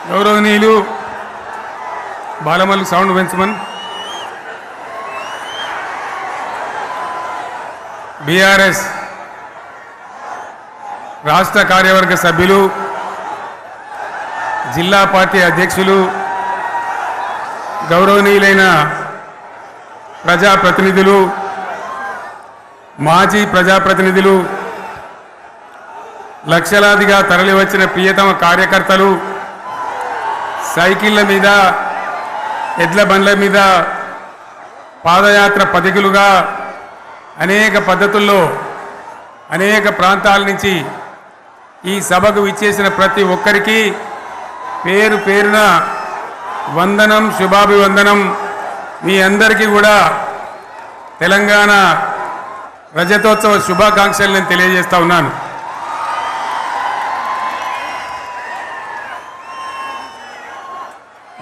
గౌరవనీయులు Balamalli sound పెంచమన్ BRS రాష్ట్ర కార్యవర్గ సభ్యులు, జిల్లా పార్టీ అధ్యక్షులు, గౌరవనీయులైన ప్రజాప్రతినిధులు, మాజీ ప్రజాప్రతినిధులు, లక్షలాదిగా తరలివచ్చిన ప్రియతమ కార్యకర్తలు, సైకిళ్ల మీద, ఎడ్ల బండ్ల మీద, పాదయాత్ర పథికులుగా అనేక పద్ధతుల్లో అనేక ప్రాంతాల నుంచి ఈ సభకు విచ్చేసిన ప్రతి ఒక్కరికి పేరు పేరున వందనం, శుభాభివందనం. మీ అందరికీ కూడా తెలంగాణ రజతోత్సవ శుభాకాంక్షలు నేను తెలియజేస్తా ఉన్నాను.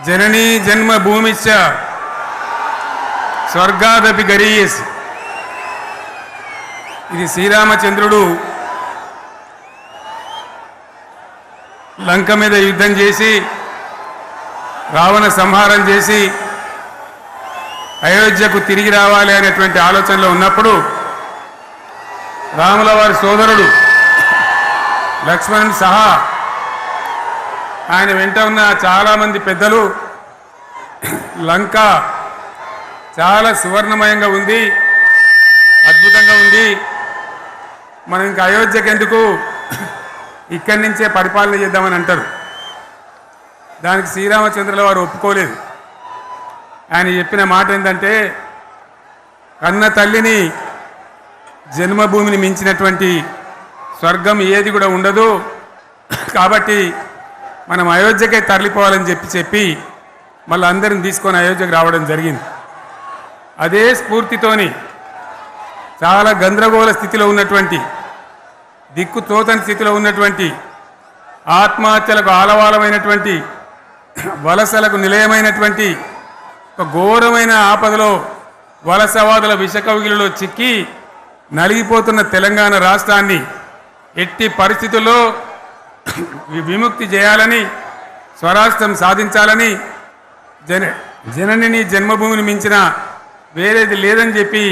జననీ జన్మభూమిశ్చ స్వర్గాదపి గరీయసి. ఇది శ్రీరామచంద్రుడు లంక మీద యుద్ధం చేసి రావణ సంహారం చేసి అయోధ్యకు తిరిగి రావాలి అనేటువంటి ఆలోచనలో ఉన్నప్పుడు రాముల వారి సోదరుడు లక్ష్మణుడు సహా ఆయన వెంట ఉన్న చాలామంది పెద్దలు లంక చాలా సువర్ణమయంగా ఉంది, అద్భుతంగా ఉంది, మనం ఇంకా అయోధ్యకు ఎందుకు, ఇక్కడి నుంచే పరిపాలన చేద్దామని అంటారు. దానికి శ్రీరామచంద్రుల వారు ఒప్పుకోలేదు. ఆయన చెప్పిన మాట ఏంటంటే, కన్న తల్లిని జన్మభూమిని మించినటువంటి స్వర్గం ఏది కూడా ఉండదు, కాబట్టి మనం అయోధ్యకే తరలిపోవాలని చెప్పి మళ్ళీ అందరిని తీసుకొని అయోధ్యకు రావడం జరిగింది. అదే స్ఫూర్తితోని చాలా గందరగోళ స్థితిలో ఉన్నటువంటి, దిక్కు తోతని స్థితిలో ఉన్నటువంటి, ఆత్మహత్యలకు ఆలవాలమైనటువంటి, వలసలకు నిలయమైనటువంటి ఒక ఘోరమైన ఆపదలో వలసవాదుల విషకవిగిలిలో చిక్కి నలిగిపోతున్న తెలంగాణ రాష్ట్రాన్ని ఎట్టి పరిస్థితుల్లో విముక్తి చేయాలని, స్వరాష్ట్రం సాధించాలని, జననిని జన్మభూమిని మించిన వేరేది లేదని చెప్పి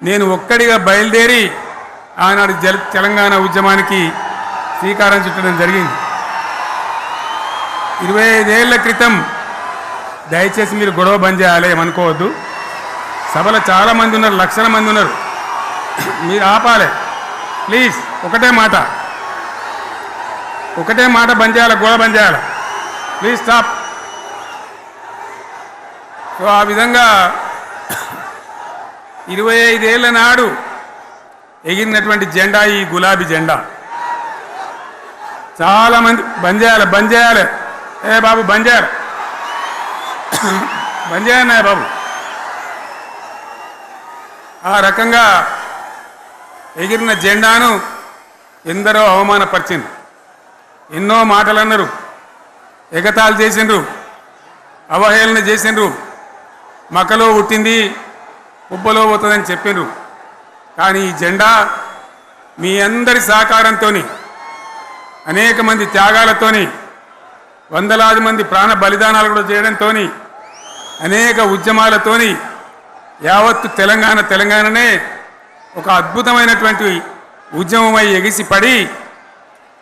నేను ఒక్కడిగా బయలుదేరి ఆనాడు తెలంగాణ ఉద్యమానికి శ్రీకారం చుట్టడం జరిగింది. 25 ఏళ్ల క్రితం, దయచేసి మీరు గొడవ బంద్ చేయాలి ఏమనుకోవద్దు, సభలో చాలామంది ఉన్నారు, లక్షల మంది ఉన్నారు, మీరు ఆపాలి ప్లీజ్. ఒకటే మాట బంద్ చేయాలి, గొడవ బంద్ చేయాలి, ప్లీజ్ స్టాప్. సో ఆ విధంగా 25 ఏళ్ల నాడు ఎగిరినటువంటి జెండా ఈ గులాబీ జెండా. చాలామంది బంద్ చేయాలి, ఏ బాబు బంద్ చేయాలన్నాయ బాబు. ఆ రకంగా ఎగిరిన జెండాను ఎందరో అవమానపరిచింది, ఎన్నో మాటలు అన్నారు, ఎగతాళి చేసిండ్రు, అవహేళన చేసిండ్రు, మకలో పుట్టింది ఉబ్బలో పోతుందని చెప్పిండ్రు. కానీ ఈ జెండా మీ అందరి సహకారంతో, అనేక మంది త్యాగాలతోని, వందలాది మంది ప్రాణ బలిదానాలు కూడా చేయడంతో, అనేక ఉద్యమాలతోని యావత్తు తెలంగాణనే ఒక అద్భుతమైనటువంటి ఉద్యమమై ఎగిసిపడి,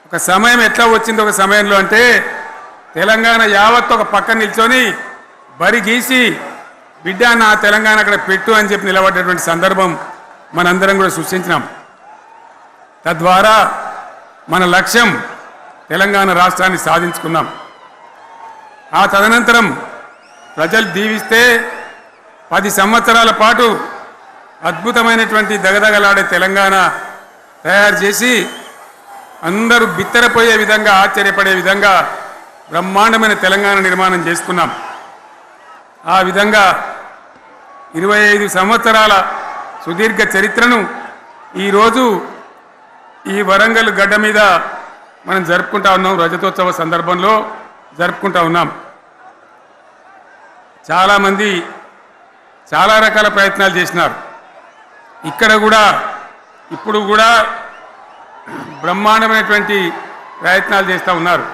ఒక సమయం ఎట్లా వచ్చింది, ఒక సమయంలో అంటే తెలంగాణ యావత్తు ఒక పక్కన నిల్చొని బరి గీసి బిడ్డ నా తెలంగాణ అక్కడ పెట్టు అని చెప్పి నిలబడ్డటువంటి సందర్భం మనందరం కూడా సృష్టించినాం. తద్వారా మన లక్ష్యం తెలంగాణ రాష్ట్రాన్ని సాధించుకున్నాం. ఆ తదనంతరం ప్రజలు దీవిస్తే 10 సంవత్సరాల పాటు అద్భుతమైనటువంటి దగదగలాడే తెలంగాణ తయారు చేసి అందరూ బిత్తరపోయే విధంగా, ఆశ్చర్యపడే విధంగా బ్రహ్మాండమైన తెలంగాణ నిర్మాణం చేసుకున్నాం. ఆ విధంగా 25 సంవత్సరాల సుదీర్ఘ చరిత్రను ఈరోజు ఈ వరంగల్ గడ్డ మీద మనం జరుపుకుంటా ఉన్నాం, రజతోత్సవ సందర్భంలో జరుపుకుంటా ఉన్నాం. చాలామంది చాలా రకాల ప్రయత్నాలు చేసినారు. ఇక్కడ కూడా ఇప్పుడు కూడా బ్రహ్మాండమైనటువంటి ప్రయత్నాలు చేస్తూ ఉన్నారు.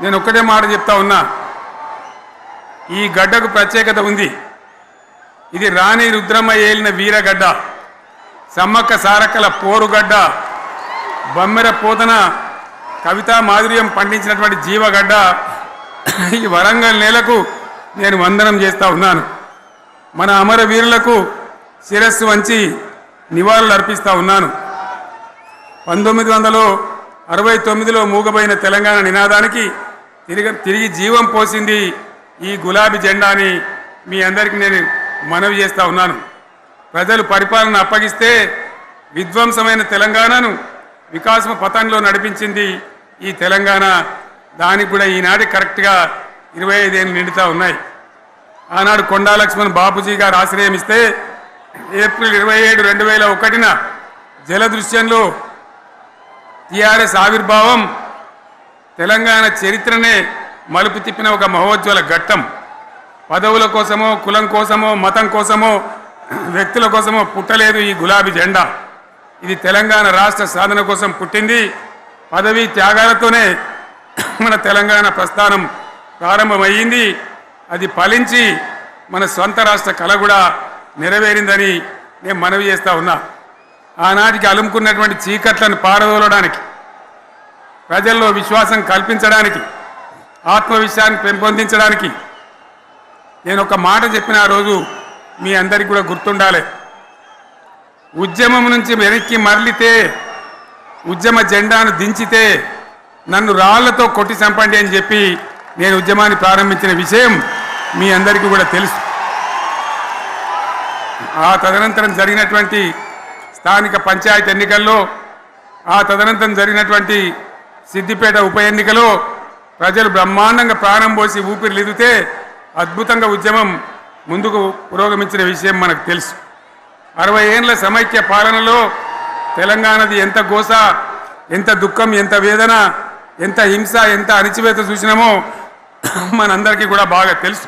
నేను ఒక్కటే మాట చెప్తా ఉన్నా, ఈ గడ్డకు ప్రత్యేకత ఉంది. ఇది రాణి రుద్రమ్మ ఏలిన వీరగడ్డ, సమ్మక్క సారక్కల పోరుగడ్డ, బమ్మెర పోతన కవితా మాధుర్యం పండించినటువంటి జీవగడ్డ. ఈ వరంగల్ నేలకు నేను వందనం చేస్తూ ఉన్నాను. మన అమరవీరులకు శిరస్సు వంచి నివాళులు అర్పిస్తూ ఉన్నాను. 1969లో మూగబోయిన తెలంగాణ నినాదానికి తిరిగి జీవం పోసింది ఈ గులాబీ జెండాని మీ అందరికీ నేను మనవి చేస్తూ ఉన్నాను. ప్రజలు పరిపాలన అప్పగిస్తే విధ్వంసమైన తెలంగాణను వికాసం పథంలో నడిపించింది ఈ తెలంగాణ. దానికి కూడా ఈనాటి కరెక్ట్గా 25 ఏళ్ళు నిండుతూ ఉన్నాయి. ఆనాడు కొండా లక్ష్మణ్ బాపూజీ గారు ఆశ్రయం ఇస్తే ఏప్రిల్ 27, 2001న జలదృశ్యంలో టీఆర్ఎస్ ఆవిర్భావం తెలంగాణ చరిత్రనే మలుపు తిప్పిన ఒక మహోజ్వల ఘట్టం. పదవుల కోసమో, కులం కోసమో, మతం కోసమో, వ్యక్తుల కోసమో పుట్టలేదు ఈ గులాబీ జెండా. ఇది తెలంగాణ రాష్ట్ర సాధన కోసం పుట్టింది. పదవీ త్యాగాలతోనే మన తెలంగాణ ప్రస్థానం ప్రారంభమయ్యింది. అది ఫలించి మన సొంత రాష్ట్ర కళ కూడా నెరవేరిందని నేను మనవి చేస్తూ ఉన్నా. ఆనాటికి అలుముకున్నటువంటి చీకట్లను పారదోలడానికి, ప్రజల్లో విశ్వాసం కల్పించడానికి, ఆత్మవిశ్వాసాన్ని పెంపొందించడానికి నేను ఒక మాట చెప్పిన ఆ రోజు మీ అందరికీ కూడా గుర్తుండాలి. ఉద్యమం నుంచి వెనక్కి మరలితే, ఉద్యమ జెండాను దించితే నన్ను రాళ్లతో కొట్టి చంపండి అని చెప్పి నేను ఉద్యమాన్ని ప్రారంభించిన విషయం మీ అందరికీ కూడా తెలుసు. ఆ తదనంతరం జరిగినటువంటి స్థానిక పంచాయతీ ఎన్నికల్లో, ఆ తదనంతరం జరిగినటువంటి సిద్దిపేట ఉప ఎన్నికలో ప్రజలు బ్రహ్మాండంగా ప్రాణం పోసి ఊపిరిలిదితే అద్భుతంగా ఉద్యమం ముందుకు పురోగమించిన విషయం మనకు తెలుసు. 60 ఏళ్ల సమైక్య పాలనలో తెలంగాణది ఎంత గోస, ఎంత దుఃఖం, ఎంత వేదన, ఎంత హింస, ఎంత అణిచివేత చూసినామో మనందరికీ కూడా బాగా తెలుసు.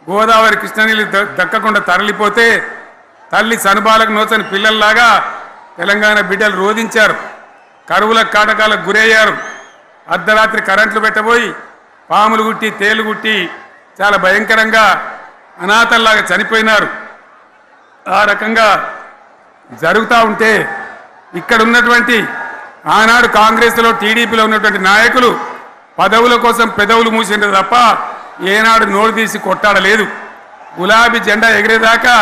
గోదావరి కృష్ణనీళ్ళు దక్కకుండా తరలిపోతే తల్లి సనుబాలకు నోచని పిల్లల్లాగా తెలంగాణ బిడ్డలు రోధించారు. కరువుల కాటకాలకు గురయ్యారు. అర్ధరాత్రి కరెంట్లు పెట్టబోయి పాములు గుట్టి, తేలు గుట్టి చాలా భయంకరంగా అనాథల్లాగా చనిపోయినారు. ఆ రకంగా జరుగుతూ ఉంటే ఇక్కడ ఉన్నటువంటి ఆనాడు కాంగ్రెస్లో, టీడీపీలో ఉన్నటువంటి నాయకులు పదవుల కోసం పెదవులు మూసిండ్రు తప్ప ఏనాడు నోరు తీసి కొట్టాడలేదు. గులాబీ జెండా ఎగిరేదాకా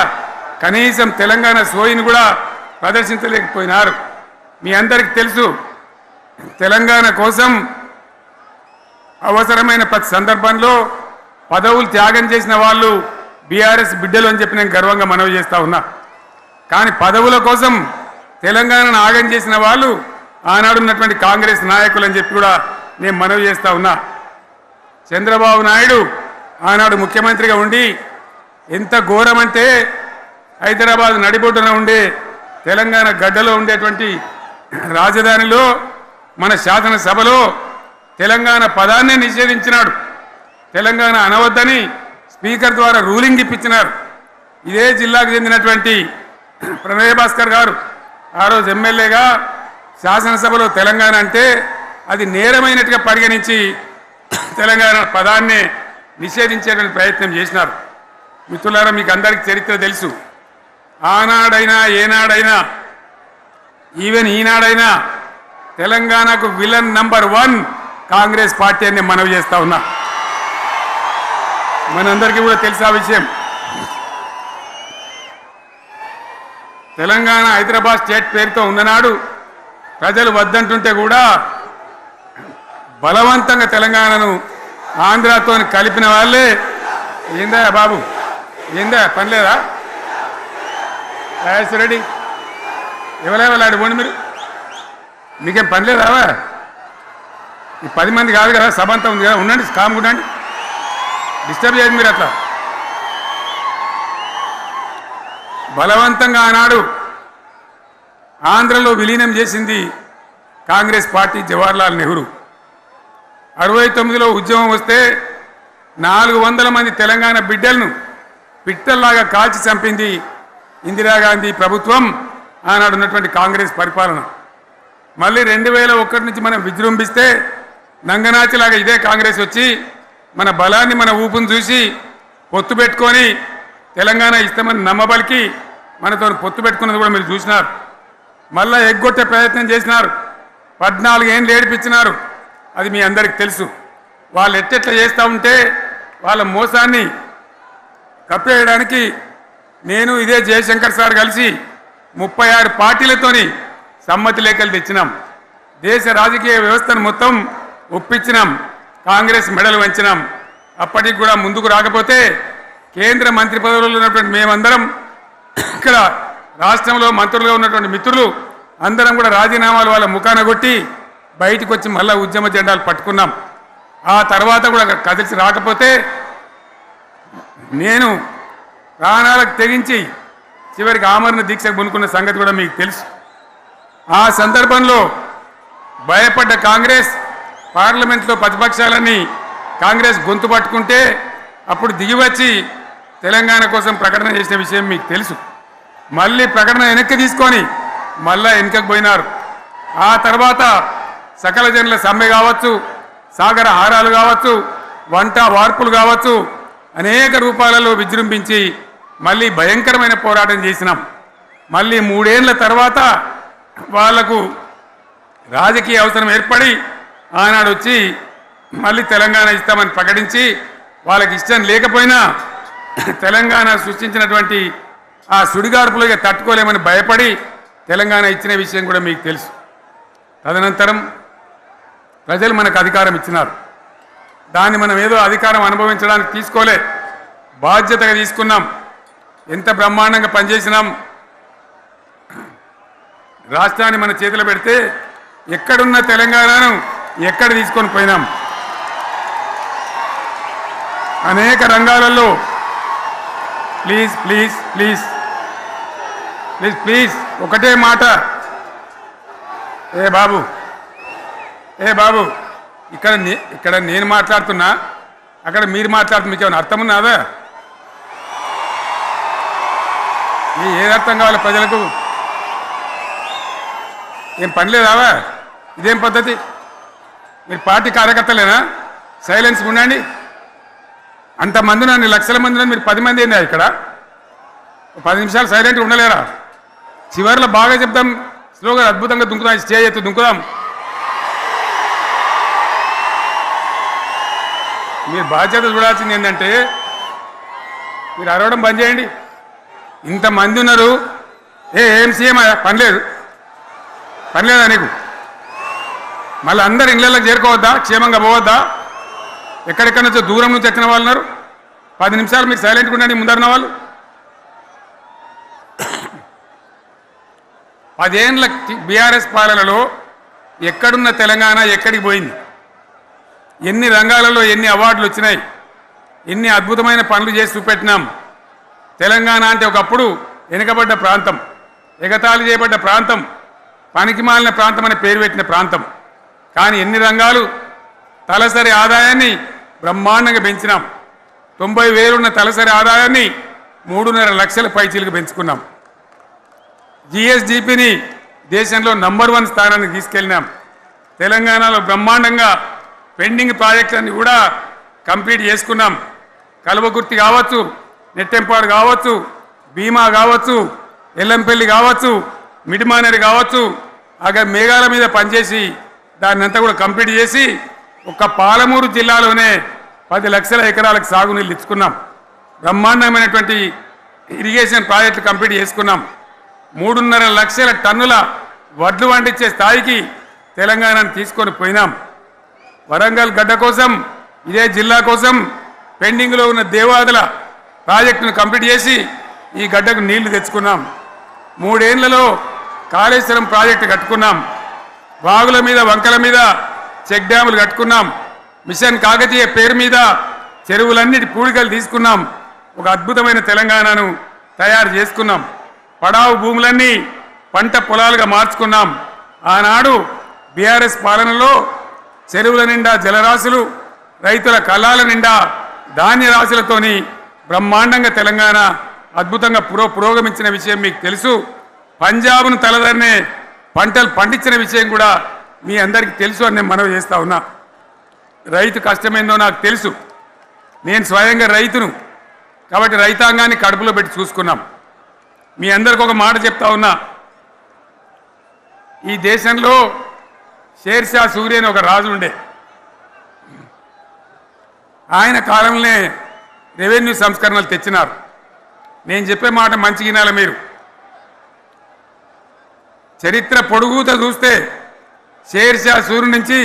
కనీసం తెలంగాణ సోయిని కూడా ప్రదర్శించలేకపోయినారు. మీ అందరికీ తెలుసు, తెలంగాణ కోసం అవసరమైన ప్రతి సందర్భంలో పదవులు త్యాగం చేసిన వాళ్ళు బీఆర్ఎస్ బిడ్డలు అని చెప్పి నేను గర్వంగా మనవి చేస్తూ ఉన్నా. కానీ పదవుల కోసం తెలంగాణను ఆగం చేసిన వాళ్ళు ఆనాడు ఉన్నటువంటి కాంగ్రెస్ నాయకులు అని చెప్పి కూడా నేను మనవి చేస్తూ ఉన్నా. చంద్రబాబు నాయుడు ఆనాడు ముఖ్యమంత్రిగా ఉండి ఎంత ఘోరమంటే హైదరాబాద్ నడిబొడ్డున ఉండే తెలంగాణ గడ్డలో ఉండేటువంటి రాజధానిలో మన శాసనసభలో తెలంగాణ పదాన్నే నిషేధించినాడు. తెలంగాణ అనవద్దని స్పీకర్ ద్వారా రూలింగ్ ఇప్పించినారు. ఇదే జిల్లాకు చెందినటువంటి ప్రణయ్ భాస్కర్ గారు ఆ రోజు ఎమ్మెల్యేగా శాసనసభలో తెలంగాణ అంటే అది నేరమైనట్టుగా పరిగణించి తెలంగాణ పదాన్ని నిషేధించేటువంటి ప్రయత్నం చేసినారు. మిత్రులారా, మీకు అందరికీ చరిత్ర తెలుసు. ఆనాడైనా, ఏనాడైనా, ఈవెన్ ఈనాడైనా తెలంగాణకు విలన్ నంబర్ 1 కాంగ్రెస్ పార్టీ అని మనవి చేస్తా ఉన్నా. మనందరికీ కూడా తెలుసా విషయం. తెలంగాణ హైదరాబాద్ స్టేట్ పేరుతో ఉన్ననాడు ప్రజలు వద్దంటుంటే కూడా బలవంతంగా తెలంగాణను ఆంధ్రాతో కలిపిన వాళ్ళే. ఏందా బాబు, ఏందా పనిలేదా? రెడ్డి ఎవరెవరు పోండి, మీకేం పనిలేదా? ఈ 10 మంది కాదు కదా, సభ అంతా ఉంది కదా, ఉండండి, కామ్ ఉండండి, డిస్టర్బ్ చేయండి మీరు. అట్లా బలవంతంగా ఆనాడు ఆంధ్రలో విలీనం చేసింది కాంగ్రెస్ పార్టీ, జవహర్లాల్ నెహ్రూ. 69లో ఉద్యమం వస్తే 400 మంది తెలంగాణ బిడ్డలను పిట్టల్లాగా కాల్చి చంపింది ఇందిరాగాంధీ ప్రభుత్వం, ఆనాడు ఉన్నటువంటి కాంగ్రెస్ పరిపాలన. మళ్ళీ 2001 నుంచి మనం విజృంభిస్తే నంగనాచిలాగా ఇదే కాంగ్రెస్ వచ్చి మన బలాన్ని మన ఊపును చూసి పొత్తు పెట్టుకొని తెలంగాణ ఇస్తామని నమ్మబలికి మనతో పొత్తు పెట్టుకున్నది కూడా మీరు చూసినారు. మళ్ళా ఎగ్గొట్టే ప్రయత్నం చేసినారు. 14 ఏళ్ళు ఏడిపించినారు. అది మీ అందరికి తెలుసు. వాళ్ళు ఎట్టెట్లా చేస్తూ ఉంటే వాళ్ళ మోసాన్ని కప్పేయడానికి నేను ఇదే జయశంకర్ సార్ కలిసి 36 పార్టీలతోని సమ్మతి లేఖలు తెచ్చినాం. దేశ రాజకీయ వ్యవస్థను మొత్తం ఒప్పించినాం. కాంగ్రెస్ మెడలు వంచినాం. అప్పటికి కూడా ముందుకు రాకపోతే కేంద్ర మంత్రి పదవుల్లో ఉన్నటువంటి మేమందరం ఇక్కడ రాష్ట్రంలో మంత్రులుగా ఉన్నటువంటి మిత్రులు అందరం కూడా రాజీనామాలు వాళ్ళ ముఖాన కొట్టి బయటకు వచ్చి మళ్ళా ఉద్యమ జెండాలు పట్టుకున్నాం. ఆ తర్వాత కూడా కదిలిసి రాకపోతే నేను ప్రాణాలకు తెగించి చివరికి ఆమరణ దీక్షకు పునుకున్న సంగతి కూడా మీకు తెలుసు. ఆ సందర్భంలో భయపడ్డ కాంగ్రెస్ పార్లమెంట్లో ప్రతిపక్షాలన్నీ కాంగ్రెస్ గొంతు పట్టుకుంటే అప్పుడు దిగివచ్చి తెలంగాణ కోసం ప్రకటన చేసిన విషయం మీకు తెలుసు. మళ్ళీ ప్రకటన వెనక్కి తీసుకొని మళ్ళా వెనుకకు పోయినారు. ఆ తర్వాత సకల జనుల సమ్మె కావచ్చు, సాగర హారాలు కావచ్చు, వంట వార్పులు కావచ్చు, అనేక రూపాలలో విజృంభించి మళ్ళీ భయంకరమైన పోరాటం చేసినాం. మళ్ళీ 3 ఏళ్ల తర్వాత వాళ్లకు రాజకీయ అవసరం ఏర్పడి ఆనాడు వచ్చి మళ్ళీ తెలంగాణ ఇస్తామని ప్రకటించి వాళ్ళకి ఇష్టం లేకపోయినా తెలంగాణ సృష్టించినటువంటి ఆ సుడిగార్పులుగా తట్టుకోలేమని భయపడి తెలంగాణ ఇచ్చిన విషయం కూడా మీకు తెలుసు. తదనంతరం ప్రజలు మనకు అధికారం ఇచ్చినారు. దాన్ని మనం ఏదో అధికారం అనుభవించడానికి తీసుకోలే, బాధ్యతగా తీసుకున్నాం. ఎంత బ్రహ్మాండంగా పనిచేసినాం. రాష్ట్రాన్ని మన చేతిలో పెడితే ఎక్కడున్న తెలంగాణను ఎక్కడ తీసుకొని పోయినాం. అనేక రంగాలలో please please please please please ఒకటే మాట. ఏ బాబు ఇక్కడ నేను మాట్లాడుతున్నా, అక్కడ మీరు మాట్లాడుతున్నా, మీకు ఏమైనా అర్థం ఉన్నదా? ఏది అర్థం కావాలి ప్రజలకు? ఏం పని లేదావా? ఇదేం పద్ధతి? మీరు పార్టీ కార్యకర్తలేనా? సైలెన్స్ ఉండండి. అంతమంది నన్ను లక్షల మంది మీరు 10 మంది ఏందా ఇక్కడ? 10 నిమిషాలు సైలెంట్గా ఉండలేరా? చివరిలో బాగా చెప్తాం, స్లోగా అద్భుతంగా దుంకుదాం, స్టేజ్ ఎత్తు దుంకుదాం. మీరు బాధ్యత చూడాల్సింది ఏంటంటే మీరు అరవడం బంద్ చేయండి. ఇంతమంది ఉన్నారు. ఏం సీఎం పని లేదా నీకు? మళ్ళీ అందరు ఇళ్ళకి చేరుకోవద్దా? క్షేమంగా పోవద్దా? ఎక్కడెక్కడి నుంచో దూరం నుంచి వచ్చిన వాళ్ళు ఉన్నారు. 10 నిమిషాలు మీరు సైలెంట్గా ఉండండి. ముందరిన వాళ్ళు 10 ఏళ్ళ బీఆర్ఎస్ పాలనలో ఎక్కడున్న తెలంగాణ ఎక్కడికి పోయింది? ఎన్ని రంగాలలో ఎన్ని అవార్డులు వచ్చినాయి? ఎన్ని అద్భుతమైన పనులు చేసి చూపెట్టినాం. తెలంగాణ అంటే ఒకప్పుడు వెనుకబడ్డ ప్రాంతం, ఎగతాళి చేయబడ్డ ప్రాంతం, పనికిమాలిన ప్రాంతం అనే పేరు పెట్టిన ప్రాంతం. కానీ ఎన్ని రంగాలు, తలసరి ఆదాయాన్ని బ్రహ్మాండంగా పెంచినాం. 90,000 ఉన్న తలసరి ఆదాయాన్ని 3.5 లక్షల పైచీలకు పెంచుకున్నాం. జిఎస్డిపిని దేశంలో నంబర్ 1 స్థానానికి తీసుకెళ్ళినాం. తెలంగాణలో బ్రహ్మాండంగా పెండింగ్ ప్రాజెక్టులన్నీ కూడా కంప్లీట్ చేసుకున్నాం. కల్వకుర్తి కావచ్చు, నెట్టెంపాడు కావచ్చు, భీమా కావచ్చు, ఎల్లంపల్లి కావచ్చు, మిడిమానేరు కావచ్చు, అక్కడ మేఘాల మీద పనిచేసి దాన్ని అంతా కూడా కంప్లీట్ చేసి ఒక్క పాలమూరు జిల్లాలోనే 10 లక్షల ఎకరాలకు సాగునీళ్ళు ఇచ్చుకున్నాం. బ్రహ్మాండమైనటువంటి ఇరిగేషన్ ప్రాజెక్టులు కంప్లీట్ చేసుకున్నాం. 3.5 లక్షల టన్నుల వడ్లు పండించే స్థాయికి తెలంగాణను తీసుకొని పోయినాం. వరంగల్ గడ్డ కోసం, ఇదే జిల్లా కోసం పెండింగ్లో ఉన్న దేవాదుల ప్రాజెక్టును కంప్లీట్ చేసి ఈ గడ్డకు నీళ్లు తెచ్చుకున్నాం. 3 ఏళ్లలో కాళేశ్వరం ప్రాజెక్టు కట్టుకున్నాం. వాగుల మీద, వంకల మీద చెక్ డ్యాములు కట్టుకున్నాం. మిషన్ కాకతీయ పేరు మీద చెరువులన్నిటి పూడికలు తీసుకున్నాం. ఒక అద్భుతమైన తెలంగాణను తయారు చేసుకున్నాం. పడావు భూములన్నీ పంట పొలాలుగా మార్చుకున్నాం. ఆనాడు బీఆర్ఎస్ పాలనలో చెరువుల నిండా జలరాశులు, రైతుల కళ్ళాల నిండా ధాన్య రాశులతోని బ్రహ్మాండంగా తెలంగాణ అద్భుతంగా పురోగమించిన విషయం మీకు తెలుసు. పంజాబ్ను తలదన్నే పంటలు పండించిన విషయం కూడా మీ అందరికీ తెలుసు అని నేను మనవి చేస్తా ఉన్నా. రైతు కష్టమేందో నాకు తెలుసు. నేను స్వయంగా రైతును కాబట్టి రైతాంగాన్ని కడుపులో పెట్టి చూసుకున్నాం. మీ అందరికి ఒక మాట చెప్తా ఉన్నా, ఈ దేశంలో షేర్షా సూరి అని ఒక రాజు ఉండే. ఆయన కాలంలోనే రెవెన్యూ సంస్కరణలు తెచ్చినారు. నేను చెప్పే మాట మంచి వినాలి మీరు. చరిత్ర పొడుగుతో చూస్తే షేర్షా సూరి నుంచి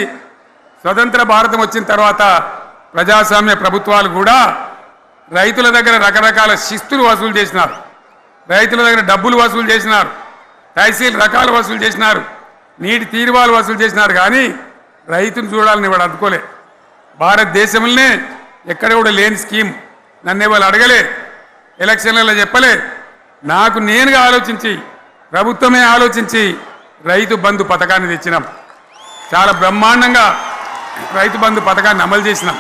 స్వతంత్ర భారతం వచ్చిన తర్వాత ప్రజాస్వామ్య ప్రభుత్వాలు కూడా రైతుల దగ్గర రకరకాల శిస్తులు వసూలు చేసినారు, రైతుల దగ్గర డబ్బులు వసూలు చేసినారు, తహసీల్ రకాలు వసూలు చేసినారు, నీటి తీరువాలు వసూలు చేసినారు. కానీ రైతును చూడాలని వాడు అందుకోలే. భారతదేశంలోనే ఎక్కడ కూడా లేని స్కీమ్ నన్ను వాళ్ళు అడగలే, ఎలక్షన్లలో చెప్పలే. నాకు నేనుగా ఆలోచించి ప్రభుత్వమే ఆలోచించి రైతు బంధు పథకాన్ని తెచ్చినాం. చాలా బ్రహ్మాండంగా రైతు బంధు పథకాన్ని అమలు చేసినాం.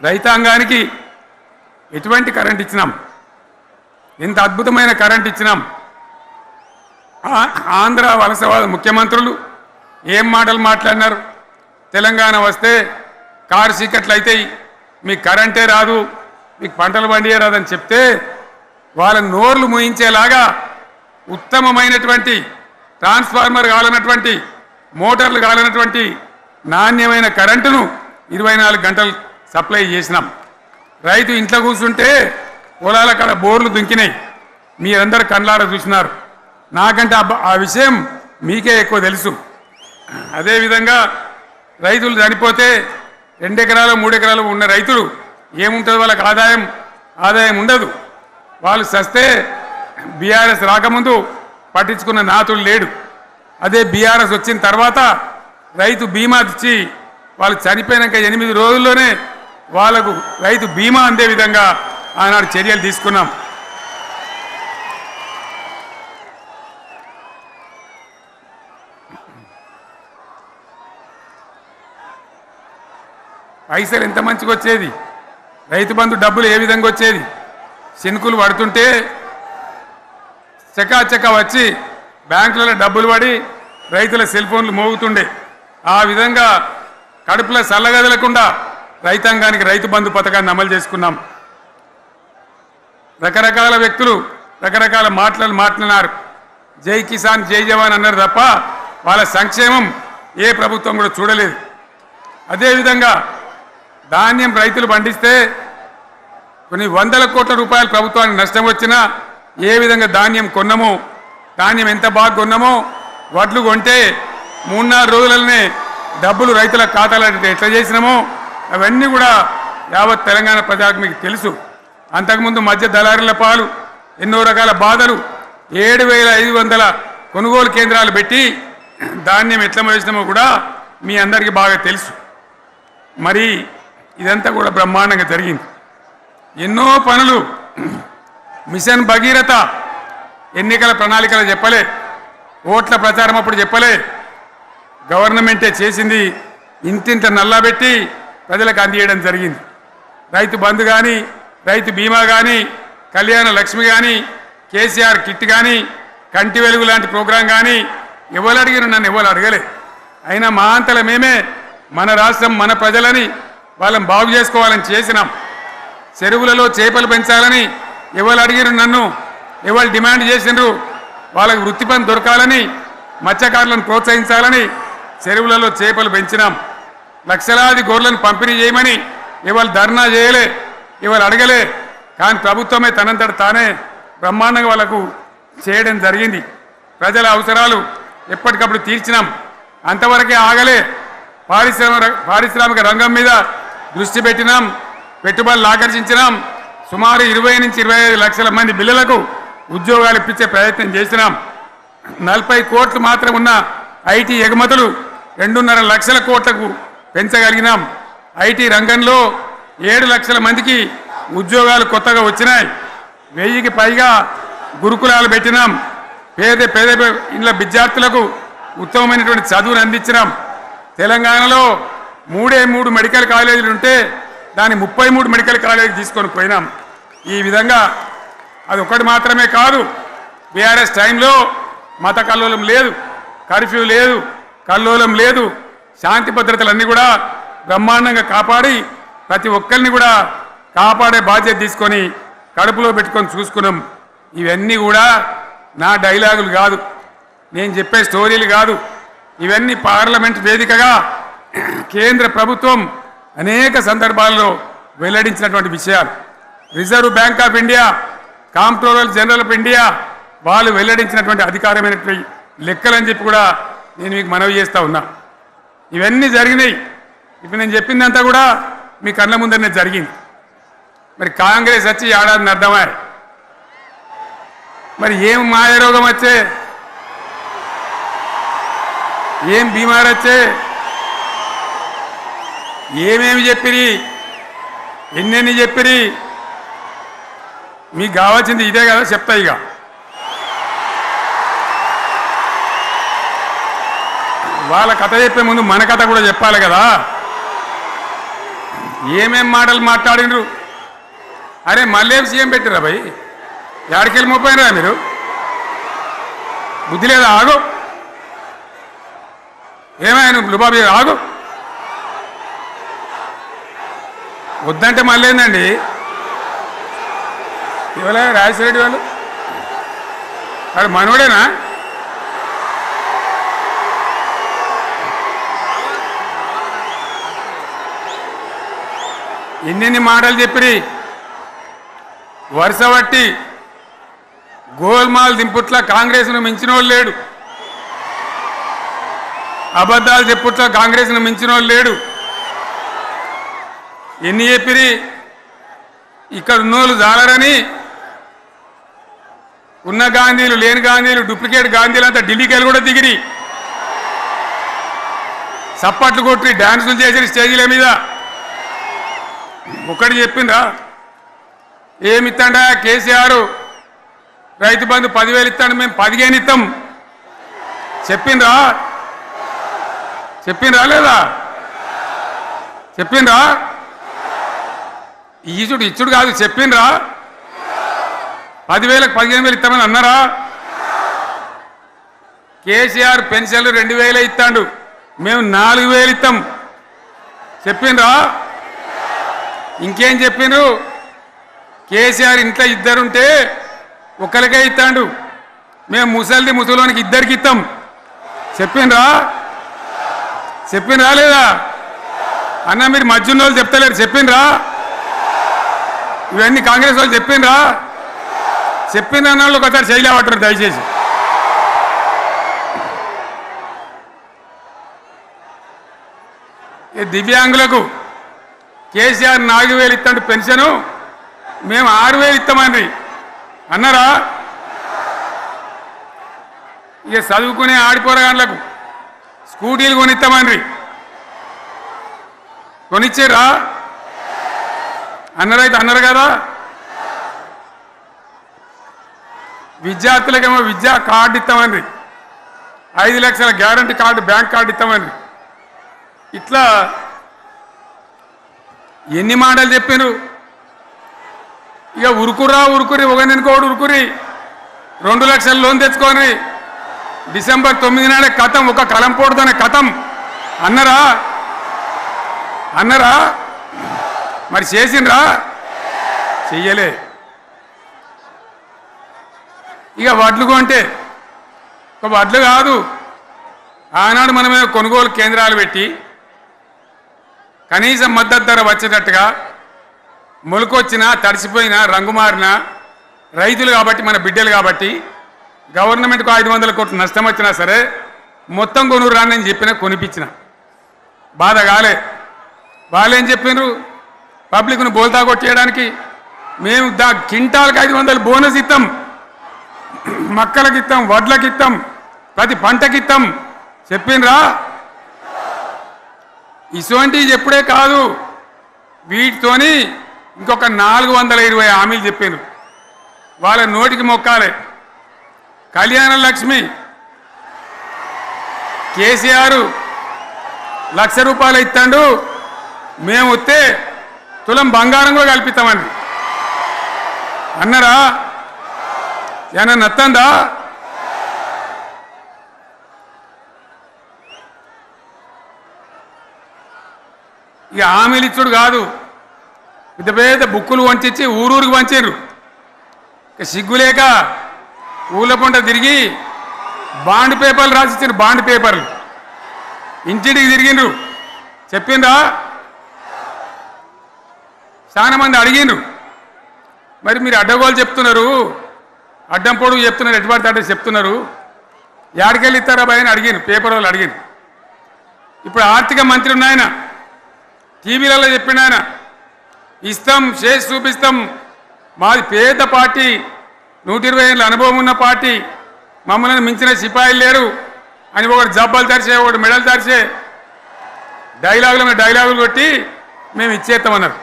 రైతాంగానికి ఎటువంటి కరెంట్ ఇచ్చినాం, ఎంత అద్భుతమైన కరెంట్ ఇచ్చినాం. ఆంధ్ర వలసవాద ముఖ్యమంత్రులు ఏం మాటలు మాట్లాడినారు. తెలంగాణ వస్తే కారు చీకట్లు అవుతాయి, మీకు కరెంటే రాదు, మీకు పంటలు పండియే రాదని చెప్తే వాళ్ళ నోర్లు మూయించేలాగా ఉత్తమమైనటువంటి ట్రాన్స్ఫార్మర్ కావాలన్నటువంటి మోటార్లు కావాలన్నటువంటి నాణ్యమైన కరెంటును 24 గంటలు సప్లై చేసినాం. రైతు ఇంట్లో కూర్చుంటే పొలాల కాడ బోర్లు దుంకినాయి, మీరందరూ కళ్ళారా చూసినారు. నాకంటే ఆ విషయం మీకే ఎక్కువ తెలుసు. అదేవిధంగా రైతులు చనిపోతే 2 ఎకరాలు 3 ఎకరాలు ఉన్న రైతులు ఏముంటుంది, వాళ్ళకి ఆదాయం ఉండదు. వాళ్ళు సస్తే బీఆర్ఎస్ రాకముందు పట్టించుకున్న నాతుడు లేడు. అదే బీఆర్ఎస్ వచ్చిన తర్వాత రైతు బీమా ఇచ్చి వాళ్ళు చనిపోయినాక 8 రోజుల్లోనే వాళ్లకు రైతు బీమా అందే విధంగా ఆనాడు చర్యలు తీసుకున్నాం. పైసలు ఎంత మంచిగా వచ్చేది, రైతు బంధు డబ్బులు ఏ విధంగా వచ్చేది. శనుకులు పడుతుంటే చకాచకా వచ్చి బ్యాంకులలో డబ్బులు పడి రైతుల సెల్ ఫోన్లు మోగుతుండే. ఆ విధంగా కడుపులో చల్లగదలకుండా రైతాంగానికి రైతు బంధు పథకాన్ని అమలు చేసుకున్నాం. రకరకాల వ్యక్తులు రకరకాల మాట్లాడినారు. జై కిసాన్ జై జవాన్ అన్నారు తప్ప వాళ్ళ సంక్షేమం ఏ ప్రభుత్వం కూడా చూడలేదు. అదేవిధంగా ధాన్యం రైతులు పండిస్తే కొన్ని 100 కోట్ల రూపాయలు ప్రభుత్వానికి నష్టం వచ్చినా ఏ విధంగా ధాన్యం కొన్నామో, ధాన్యం ఎంత బాగా కొన్నామో, వడ్లు కొంటే 3-4 రోజులనే డబ్బులు రైతుల ఖాతాలో ఎట్లా చేసినామో అవన్నీ కూడా యావత్ తెలంగాణ ప్రజలకు మీకు తెలుసు. అంతకుముందు మధ్య దళారుల పాలు ఎన్నో రకాల బాధలు, 7,500 కొనుగోలు కేంద్రాలు పెట్టి ధాన్యం ఎట్లా వేసినామో కూడా మీ అందరికీ బాగా తెలుసు. మరి ఇదంతా కూడా బ్రహ్మాండంగా జరిగింది. ఎన్నో పనులు, మిషన్ భగీరథ ఎన్నికల ప్రణాళికలు చెప్పలే, ఓట్ల ప్రచారం అప్పుడు చెప్పలే, గవర్నమెంటే చేసింది. ఇంతింత నల్లబెట్టి ప్రజలకు అందియడం జరిగింది. రైతు బంధు కానీ, రైతు బీమా కానీ, కళ్యాణ లక్ష్మి కానీ, కేసీఆర్ కిట్ కానీ, కంటి వెలుగు లాంటి ప్రోగ్రాం కానీ ఎవరు అడిగిన నన్ను ఎవరు అడగలే. అయినా మా అంతలో మేమే మన రాష్ట్రం మన ప్రజలని వాళ్ళని బాగు చేసుకోవాలని చేసినాం. చెరువులలో చేపలు పెంచాలని ఎవరు అడిగిరు నన్ను, ఎవరు డిమాండ్ చేసినారు, వాళ్ళకు వృత్తి పని దొరకాలని, మత్స్యకారులను ప్రోత్సహించాలని చెరువులలో చేపలు పెంచినాం. లక్షలాది గొర్రెలను పంపిణీ చేయమని ఎవరు ధర్నా చేయలే, ఎవరు అడగలే. కానీ ప్రభుత్వమే తనంతట తానే బ్రహ్మాండంగా వాళ్ళకు చేయడం జరిగింది. ప్రజల అవసరాలు ఎప్పటికప్పుడు తీర్చినాం. అంతవరకే ఆగలే. పారిశ్రామిక రంగం మీద దృష్టి పెట్టినాం, పెట్టుబడులు ఆకర్షించినాం. సుమారు 20 నుంచి 25 లక్షల మంది పిల్లలకు ఉద్యోగాలు ఇప్పించే ప్రయత్నం చేసినాం. 40 కోట్లు మాత్రం ఉన్న ఐటీ ఎగుమతులు 2.5 లక్షల కోట్లకు పెంచగలిగినాం. ఐటీ రంగంలో 7 లక్షల మందికి ఉద్యోగాలు కొత్తగా వచ్చినాయి. 1000కి పైగా గురుకులాలు పెట్టినాం. పేద ఇండ్ల విద్యార్థులకు ఉత్తమమైనటువంటి చదువును అందించినాం. తెలంగాణలో 3 మెడికల్ కాలేజీలు ఉంటే దాన్ని 33 మెడికల్ కాలేజీలు తీసుకొని పోయినాం. ఈ విధంగా అది ఒకటి మాత్రమే కాదు, బీఆర్ఎస్ టైంలో మత కల్లోలం లేదు, కర్ఫ్యూ లేదు, కల్లోలం లేదు, శాంతి భద్రతలన్నీ కూడా బ్రహ్మాండంగా కాపాడి ప్రతి ఒక్కరిని కూడా కాపాడే బాధ్యత తీసుకొని కడుపులో పెట్టుకొని చూసుకున్నాం. ఇవన్నీ కూడా నా డైలాగులు కాదు, నేను చెప్పే స్టోరీలు కాదు. ఇవన్నీ పార్లమెంట్ వేదికగా కేంద్ర ప్రభుత్వం అనేక సందర్భాల్లో వెల్లడించినటువంటి విషయాలు. Reserve bank of India, comptroller general of India వాళ్ళు వెల్లడించినటువంటి అధికారమైనటువంటి లెక్కలని చెప్పి కూడా నేను మీకు మనవి చేస్తూ ఉన్నా. ఇవన్నీ జరిగినాయి. ఇప్పుడు నేను చెప్పిందంతా కూడా మీ కళ్ళ ముందరనే జరిగింది. మరి కాంగ్రెస్ వచ్చి ఏడాదిని అర్థమా? మరి ఏం మాయరోగం వచ్చే, ఏం బీమారు వచ్చే, ఏమేమి చెప్పిరి, ఎన్నెన్ని చెప్పిరి, మీకు కావాల్సింది ఇదే కదా. చెప్తా ఇక వాళ్ళ కథ చెప్పే ముందు మన కథ కూడా చెప్పాలి కదా. ఏమేం మాటలు మాట్లాడినరు. అరే మళ్ళీ సీఎం పెట్టిరా భయ్, ఏడకెళ్ళి మోపోయినరా మీరు? బుద్ధి లేదా? ఆగు, ఏమైనా లుబాబీ ఆగు. వద్దంటే మళ్ళీ ఏందండి ఇవాళ రాజశేఖరెడ్డి వాళ్ళు వాడు మనోడేనా? ఎన్నెన్ని మాటలు చెప్పిరి. వరుస బట్టి గోల్మాల్ దింపుట్ల కాంగ్రెస్ను మించిన వాళ్ళు లేడు, అబద్ధాలు చెప్పుట్ల కాంగ్రెస్ను మించిన వాళ్ళు లేడు. ఎన్ని చెప్పిరి. ఇక్కడ ఉన్నోళ్ళు జాలరని ఉన్న గాంధీలు లేని గాంధీలు డూప్లికేట్ గాంధీలు అంతా ఢిల్లీకి వెళ్ళి కూడా దిగిరి, చప్పట్లు కొట్టి డాన్సులు చేసి స్టేజీల మీద. ఒకటి చెప్పిండ్రా, ఏమిత్తాడా కేసీఆర్ రైతు బంధు 10,000 ఇస్తాడు, మేము 15 ఇస్తాం చెప్పిండ్రా? చెప్పిండ్రా లేదా? చెప్పిండ్రా? ఈచుడు ఇచ్చుడు కాదు, చెప్పిండ్రా? 10,000కు 15,000 ఇస్తామని అన్నారా? కేసీఆర్ పెన్షన్లు 2,000 ఇస్తాడు, మేము 4,000 ఇస్తాం చెప్పిండ్రా? ఇంకేం చెప్పిండ్రు? కేసీఆర్ ఇంట్లో ఇద్దరుంటే ఒకరికే ఇస్తాడు, మేము ముసలోనికి ఇద్దరికి ఇస్తాం చెప్పిండ్రా? చెప్పిండ్రా లేదా? అన్న మీరు మధ్యన్న వాళ్ళు చెప్తలేరు, చెప్పిండ్రా? ఇవన్నీ కాంగ్రెస్ వాళ్ళు చెప్పిండ్రా? చెప్పిన వాళ్ళు ఒకసారి చేయలేవటారు దయచేసి. దివ్యాంగులకు కేసీఆర్ 4,000 ఇస్తాడు పెన్షను, మేము 6,000 ఇస్తామండి అన్నారా? ఇక చదువుకునే ఆడిపోరగాళ్ళకు స్కూటీలు కొనిస్తామండ్రి, కొనిచ్చారా? అన్నారైతే అన్నారు కదా. విద్యార్థులకేమో విద్యా కార్డు ఇస్తామండ్రి, 5 లక్షల గ్యారంటీ కార్డు, బ్యాంక్ కార్డు ఇస్తామండ్రి. ఇట్లా ఎన్ని మాటలు చెప్పారు. ఇక ఉరుకురి ఒకరినికోడు ఉరుకురి 2 లక్షల లోన్ తెచ్చుకొని డిసెంబర్ 9 నాడే కథం, ఒక కలంపోటుతోనే కథం అన్నరా? అన్నరా? మరి చేసిండ్రా? చెయ్యలే. ఇక వడ్లు కొంటే ఒక వడ్లు కాదు, ఆనాడు మనమే కొనుగోలు కేంద్రాలు పెట్టి కనీసం మద్దతు ధర వచ్చేటట్టుగా మొలకొచ్చినా తడిసిపోయినా రంగు మారినా రైతులు కాబట్టి మన బిడ్డలు కాబట్టి గవర్నమెంట్కు 500 కోట్ల నష్టం వచ్చినా సరే మొత్తం కొనురా అని చెప్పిన కొనిపించిన బాధ కాలే. వాళ్ళేం చెప్పినారు? పబ్లిక్ను బోల్తా కొట్టేయడానికి మేము కింటాలకు 500 బోనస్ ఇస్తాం, మక్కలకి ఇస్తాం, వడ్లకి ఇస్తాం, ప్రతి పంటకి ఇస్తాం చెప్పిండ్రా? ఇటువంటివి చెప్పుడే కాదు, వీటితోని ఇంకొక 420 హామీలు చెప్పారు. వాళ్ళ నోటికి మొక్కాలి. కళ్యాణ లక్ష్మి కేసీఆర్ 1,00,000 రూపాయలు ఇస్తాడు, మేము వస్తే తులం బంగారం కూడా కల్పిస్తామండి అన్నారా? ఏమన్నా నత్తందా? ఇక హామీలు ఇచ్చుడు కాదు, పెద్ద పెద్ద బుక్కులు వంచి ఊరూరికి వంచారు. ఇక సిగ్గులేక ఊళ్ళ పంట తిరిగి బాండ్ పేపర్లు రాసిచ్చారు. బాండ్ పేపర్లు ఇంటింటికి తిరిగిండ్రు. చెప్పిండ్రా? చాలా మంది అడిగిండ్రు. మరి మీరు అడ్డగోలు చెప్తున్నారు, అడ్డం పొడుగు చెప్తున్నారు, ఎటువంటి అడ్డ చెప్తున్నారు, యాడికెళ్ళి ఇస్తారా భయ అని అడిగాను. పేపర్ వాళ్ళు అడిగాను. ఇప్పుడు ఆర్థిక మంత్రి ఉన్నాయన టీవీలలో చెప్పిండు, ఆయన ఇస్తాం, చేసి చూపిస్తాం, మాది పేద పార్టీ, 120 ఏళ్ళ అనుభవం ఉన్న పార్టీ, మమ్మల్ని మించిన సిపాయిలు లేరు అని ఒకటి జబ్బలు తరిచే, ఒకటి మెడలు తరిచే డైలాగులు కొట్టి మేము ఇచ్చేస్తామన్నారు.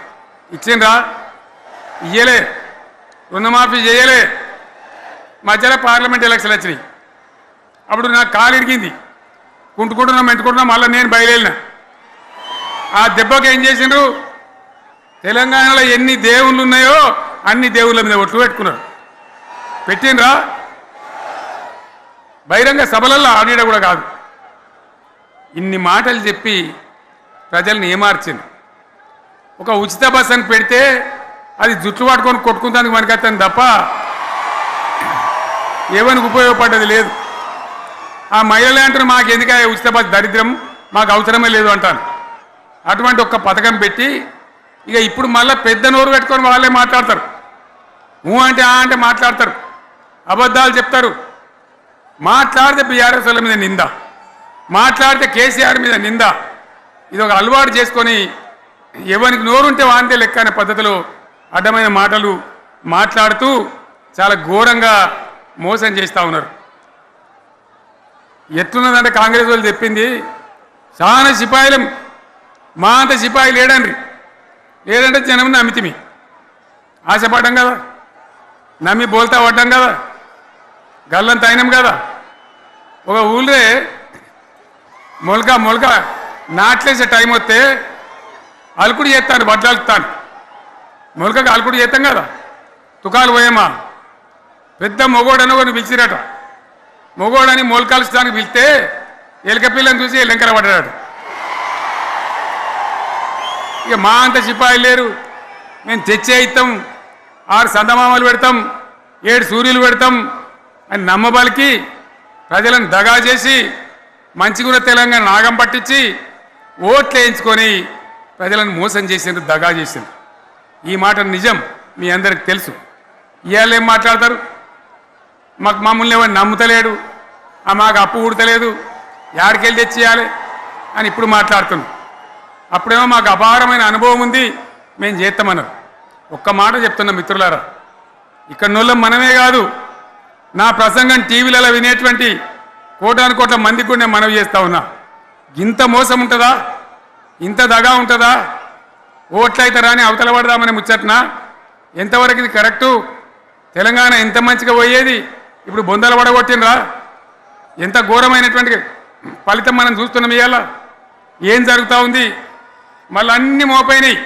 ఇచ్చిండ్రా? ఇయ్యలే. రుణమాఫీ చేయలే. మధ్యలో పార్లమెంట్ ఎలక్షన్ వచ్చినాయి. అప్పుడు నాకు కాలు ఇరిగింది. కుంటుకుంటున్నాం మెంటుకుంటున్నాం, మళ్ళీ నేను బయలుదేరిన. ఆ దెబ్బకి ఏం చేసిండ్రు? తెలంగాణలో ఎన్ని దేవుళ్ళు ఉన్నాయో అన్ని దేవుళ్ళ మీద ఒట్లు పెట్టుకున్నారు. పెట్టిండ్రా? బహిరంగ సభలలో ఆడిడ కూడా కాదు. ఇన్ని మాటలు చెప్పి ప్రజల్ని ఏమార్చింది. ఒక ఉచిత బస్ అని పెడితే అది జుట్టు పట్టుకొని కొట్టుకుంటానికి మనకత్తాను తప్ప ఏమనికి ఉపయోగపడ్డది లేదు. ఆ మహిళలే అంటారు మాకు ఎందుక ఉచిత బస్ దరిద్రం, మాకు అవసరమే లేదు అంటారు. అటువంటి ఒక్క పథకం పెట్టి ఇక ఇప్పుడు మళ్ళీ పెద్ద నోరు పెట్టుకొని వాళ్ళే మాట్లాడతారు. అంటే అంటే మాట్లాడతారు, అబద్ధాలు చెప్తారు. మాట్లాడితే బీఆర్ఎస్ వాళ్ళ మీద నింద, మాట్లాడితే కేసీఆర్ మీద నింద. ఇది ఒక అలవాటు చేసుకొని ఎవరికి నోరుంటే వాంతే లెక్క అనే పద్ధతిలో అడ్డమైన మాటలు మాట్లాడుతూ చాలా ఘోరంగా మోసం చేస్తూ ఉన్నారు. ఎట్లున్నదంటే కాంగ్రెస్ వాళ్ళు చెప్పింది చాలా సిపాయిలం, మా అంత సిపాయి లేడంటే జనం నమ్మితిమి, ఆశపడ్డాం కదా, నమ్మి బోల్తా పడ్డాం కదా, గల్లంత అయినాం కదా. ఒక ఊళ్ళే మొలక నాట్లేసే టైం వస్తే అలుకుడు చేస్తాను, బట్టలు అలుకుతాను. మొలకగా అలుకుడు చేస్తాం కదా, తుకాలు పోయేమా పెద్ద మొగోడని ఒకరిని పిలిచిరట. మొగోడని మొలకలుస్తానికి పిలిస్తే ఎలక పిల్లని చూసి ఎల్లంకర పడ్డాడు. ఇక మా అంత సిపాయి లేరు, మేము తెచ్చే ఇస్తాం, 6 సందమామలు పెడతాం, 7 సూర్యులు పెడతాం అని నమ్మబలికి ప్రజలను దగా చేసి మంచిగున్న తెలంగాణ నాగం పట్టించి ఓట్లు వేయించుకొని ప్రజలను మోసం చేసిండ్రు, దగా చేసిండ్రు. ఈ మాట నిజం, మీ అందరికి తెలుసు. ఇవాళ ఏం మాట్లాడతారు? మమ్మల్ని ఎవరు నమ్ముతలేడు, మాకు అప్పు ఉడతలేదు, యాడికెళ్ళి తెచ్చియాలి అని ఇప్పుడు మాట్లాడుతున్నాం. అప్పుడేమో మాకు అపారమైన అనుభవం ఉంది, మేము చేస్తామన్నారు. ఒక్క మాట చెప్తున్నా మిత్రులారా, ఇక్కడ నోళ్ళం మనమే కాదు, నా ప్రసంగం టీవీలలో వినేటువంటి కోటాను మందికి కూడా నేను మనవి చేస్తా ఉన్నా. ఇంత మోసం ఉంటుందా? ఇంత దగా ఉంటుందా? ఓట్లయితే రాని అవతల పడదామని ముచ్చట్నా? ఎంతవరకు ఇది కరెక్టు? తెలంగాణ ఎంత మంచిగా పోయేది, ఇప్పుడు బొందలు పడగొట్టినరా? ఎంత ఘోరమైనటువంటి ఫలితం మనం చూస్తున్నాం. ఇవాళ ఏం జరుగుతూ ఉంది? మళ్ళీ అన్నీ మోపైనాయి.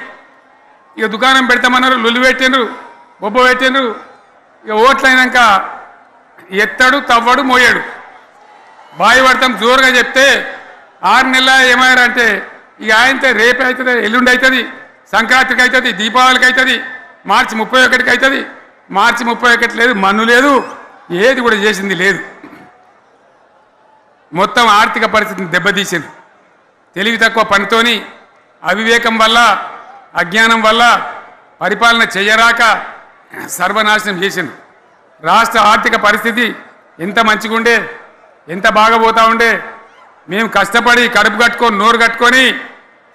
ఇక దుకాణం పెడతామన్నారు, లొల్లి పెట్టిండ్రు, బొబ్బ పెట్టిండ్రు. ఇక ఓట్లయినాక ఎత్తడు, తవ్వడు, మోయాడు. బాయి పడతాం జోరుగా చెప్తే 6 నెలల ఏమయ్యారంటే ఇక ఆయనతో రేపు అవుతుంది, ఎల్లుండి అవుతుంది, సంక్రాంతికి అవుతుంది, దీపావళికి అవుతుంది, మార్చి 31కి అవుతుంది. మార్చి 31 లేదు, మన్ను లేదు, ఏది కూడా చేసింది లేదు. మొత్తం ఆర్థిక పరిస్థితిని దెబ్బతీసింది. తెలివి తక్కువ పనితోని, అవివేకం వల్ల, అజ్ఞానం వల్ల పరిపాలన చేయరాక సర్వనాశనం చేసింది. రాష్ట్ర ఆర్థిక పరిస్థితి ఎంత మంచిగా ఉండే, ఎంత బాగా పోతా ఉండే. మేము కష్టపడి కడుపు కట్టుకొని నోరు కట్టుకొని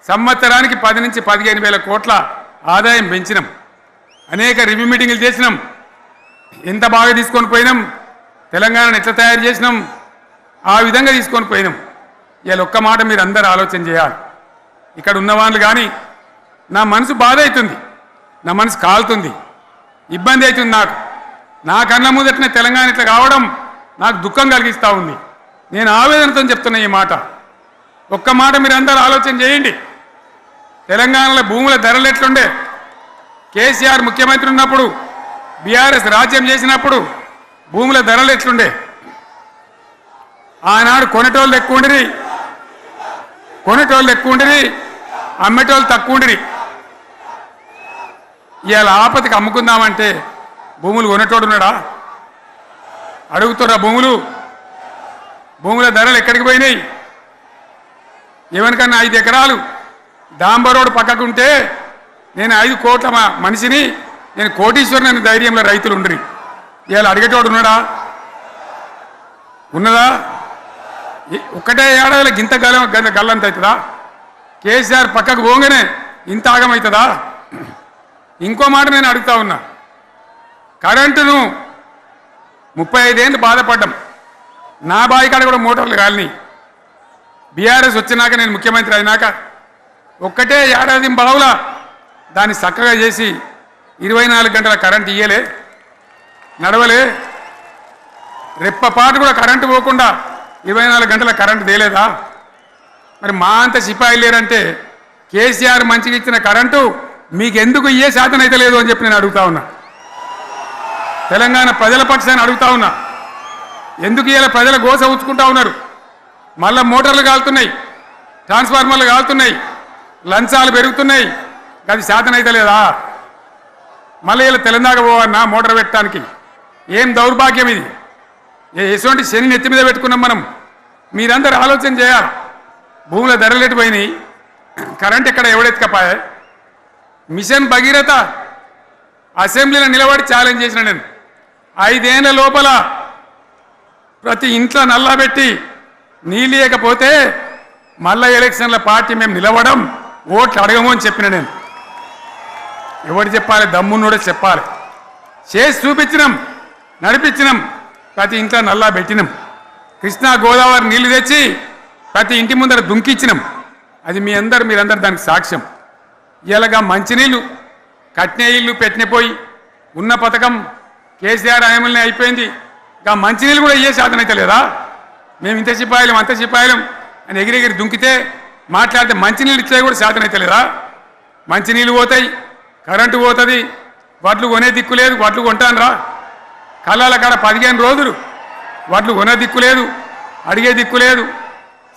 సంవత్సరానికి 10 నుంచి 15 వేల కోట్ల ఆదాయం పెంచినాం. అనేక రివ్యూ మీటింగులు చేసినాం. ఎంత బాగా తీసుకొని పోయినాం, తెలంగాణను ఎట్లా తయారు చేసినాం, ఆ విధంగా తీసుకొని పోయినాం. ఇవాళ ఒక్క మాట మీరు అందరూ ఆలోచన చేయాలి. ఇక్కడ ఉన్నవాళ్ళు కానీ నా మనసు బాధ అవుతుంది, నా మనసు కాలుతుంది, ఇబ్బంది అవుతుంది. నా కళ్ళ ముందటనే తెలంగాణ ఇట్లా కావడం నాకు దుఃఖం కలిగిస్తూ ఉంది. నేను ఆవేదనతో చెప్తున్నా ఈ మాట. ఒక్క మాట మీరు అందరూ ఆలోచన చేయండి. తెలంగాణలో భూముల ధరలు ఎట్లుండే? కేసీఆర్ ముఖ్యమంత్రి ఉన్నప్పుడు, బీఆర్ఎస్ రాజ్యం చేసినప్పుడు భూముల ధరలు ఎట్లుండే? ఆనాడు కొనేటోళ్ళు ఎక్కువ ఉండిరి, అమ్మేటోళ్ళు తక్కువ ఉండిరి. ఇవాళ ఆపతికి అమ్ముకుందామంటే భూములు కొనేటోడున్నాడా? అడుగుతుర్రా భూముల ధరలు ఎక్కడికి పోయినాయి? ఎవరికన్నా 5 ఎకరాలు డాంబరోడ్ పక్కకుంటే నేను 5 కోట్ల మనిషిని, నేను కోటీశ్వరుని అనే ధైర్యంలో రైతులు ఉండరు. ఇవాళ అడిగేటోడు ఉన్నాడా? ఉన్నదా? ఒక్కటే ఏడాదిలో గింత గల్లంత అవుతుందా? కేసీఆర్ పక్కకు పోగానే ఇంత ఆగమవుతుందా? ఇంకో మాట నేను అడుగుతా ఉన్నా, కరెంటును 35 ఏళ్ళు బాధపడ్డాం. నా బావి కాడ కూడా మోటార్లు కాలినాయి. బీఆర్ఎస్ వచ్చినాక, నేను ముఖ్యమంత్రి అయినాక ఒక్కటే ఏడాది బావులా దాన్ని చక్కగా చేసి 24 గంటల కరెంటు ఇయ్యలే, నడవలే. రెప్పపాటు కూడా కరెంటు పోకుండా 24 గంటల కరెంటు తేలేదా? మరి మా అంత సిపాయి లేరంటే కేసీఆర్ మంచిగా ఇచ్చిన కరెంటు మీకెందుకు ఇయ్యే శాతం అయితే లేదు అని చెప్పి నేను అడుగుతా ఉన్నా. తెలంగాణ ప్రజల పక్షాన్ని అడుగుతా ఉన్నా. ఎందుకు ఇలా ప్రజల గోస ఉంచుకుంటా ఉన్నారు? మళ్ళా మోటార్లు కాలుతున్నాయి, ట్రాన్స్ఫార్మర్లు కాలుతున్నాయి, లంచాలు పెరుగుతున్నాయి. అది శాతం అయితే లేదా? మళ్ళీ ఇలా తెలంగాణ పోవన్నా మోటార్ పెట్టడానికి? ఏం దౌర్భాగ్యం ఇది! ఎటువంటి శని నెత్తి మీద పెట్టుకున్నాం మనం. మీరందరూ ఆలోచన చేయాలి. భూముల ధరలు పోయినాయి, కరెంట్ ఎక్కడ ఎవడెత్తుకపోయా? మిషన్ భగీరథ అసెంబ్లీలో నిలబడి ఛాలెంజ్ చేసిన నేను. 5 ఏళ్ల లోపల ప్రతి ఇంట్లో నల్లా పెట్టి నీళ్ళు లేకపోతే మళ్ళా ఎలక్షన్ల పార్టీ మేము నిలవడం, ఓట్లు అడగము అని చెప్పిన నేను. ఎవరు చెప్పాలి? దమ్మున్నోడే చెప్పాలి. చేసి చూపించినాం, నడిపించినాం. ప్రతి ఇంట్లో నల్లా పెట్టినాం. కృష్ణా గోదావరి నీళ్లు తెచ్చి ప్రతి ఇంటి ముందర దుంకిచ్చినాం. అది మీరందరూ దానికి సాక్ష్యం. ఇలాగా మంచినీళ్ళు కట్నే ఇల్లు పెట్టినపోయి ఉన్న పథకం కేసీఆర్ ఆయమల్ని అయిపోయింది. ఇంకా మంచినీళ్ళు కూడా ఇయ్యే శాతం అయితే లేదా? మేము ఇంత సిపాయిలం అంత సిపాయిలం అని ఎగిరెగిరి దుంకితే మాట్లాడితే మంచినీళ్ళు ఇచ్చే కూడా శాతం అయితే లేదా? మంచినీళ్ళు పోతాయి, కరెంటు పోతుంది, వడ్లు కొనే దిక్కు లేదు. వడ్లు కొంటానరా? కళ్ళాల కాడ 15 రోజులు వడ్లు కొనే దిక్కు లేదు, అడిగే దిక్కు లేదు.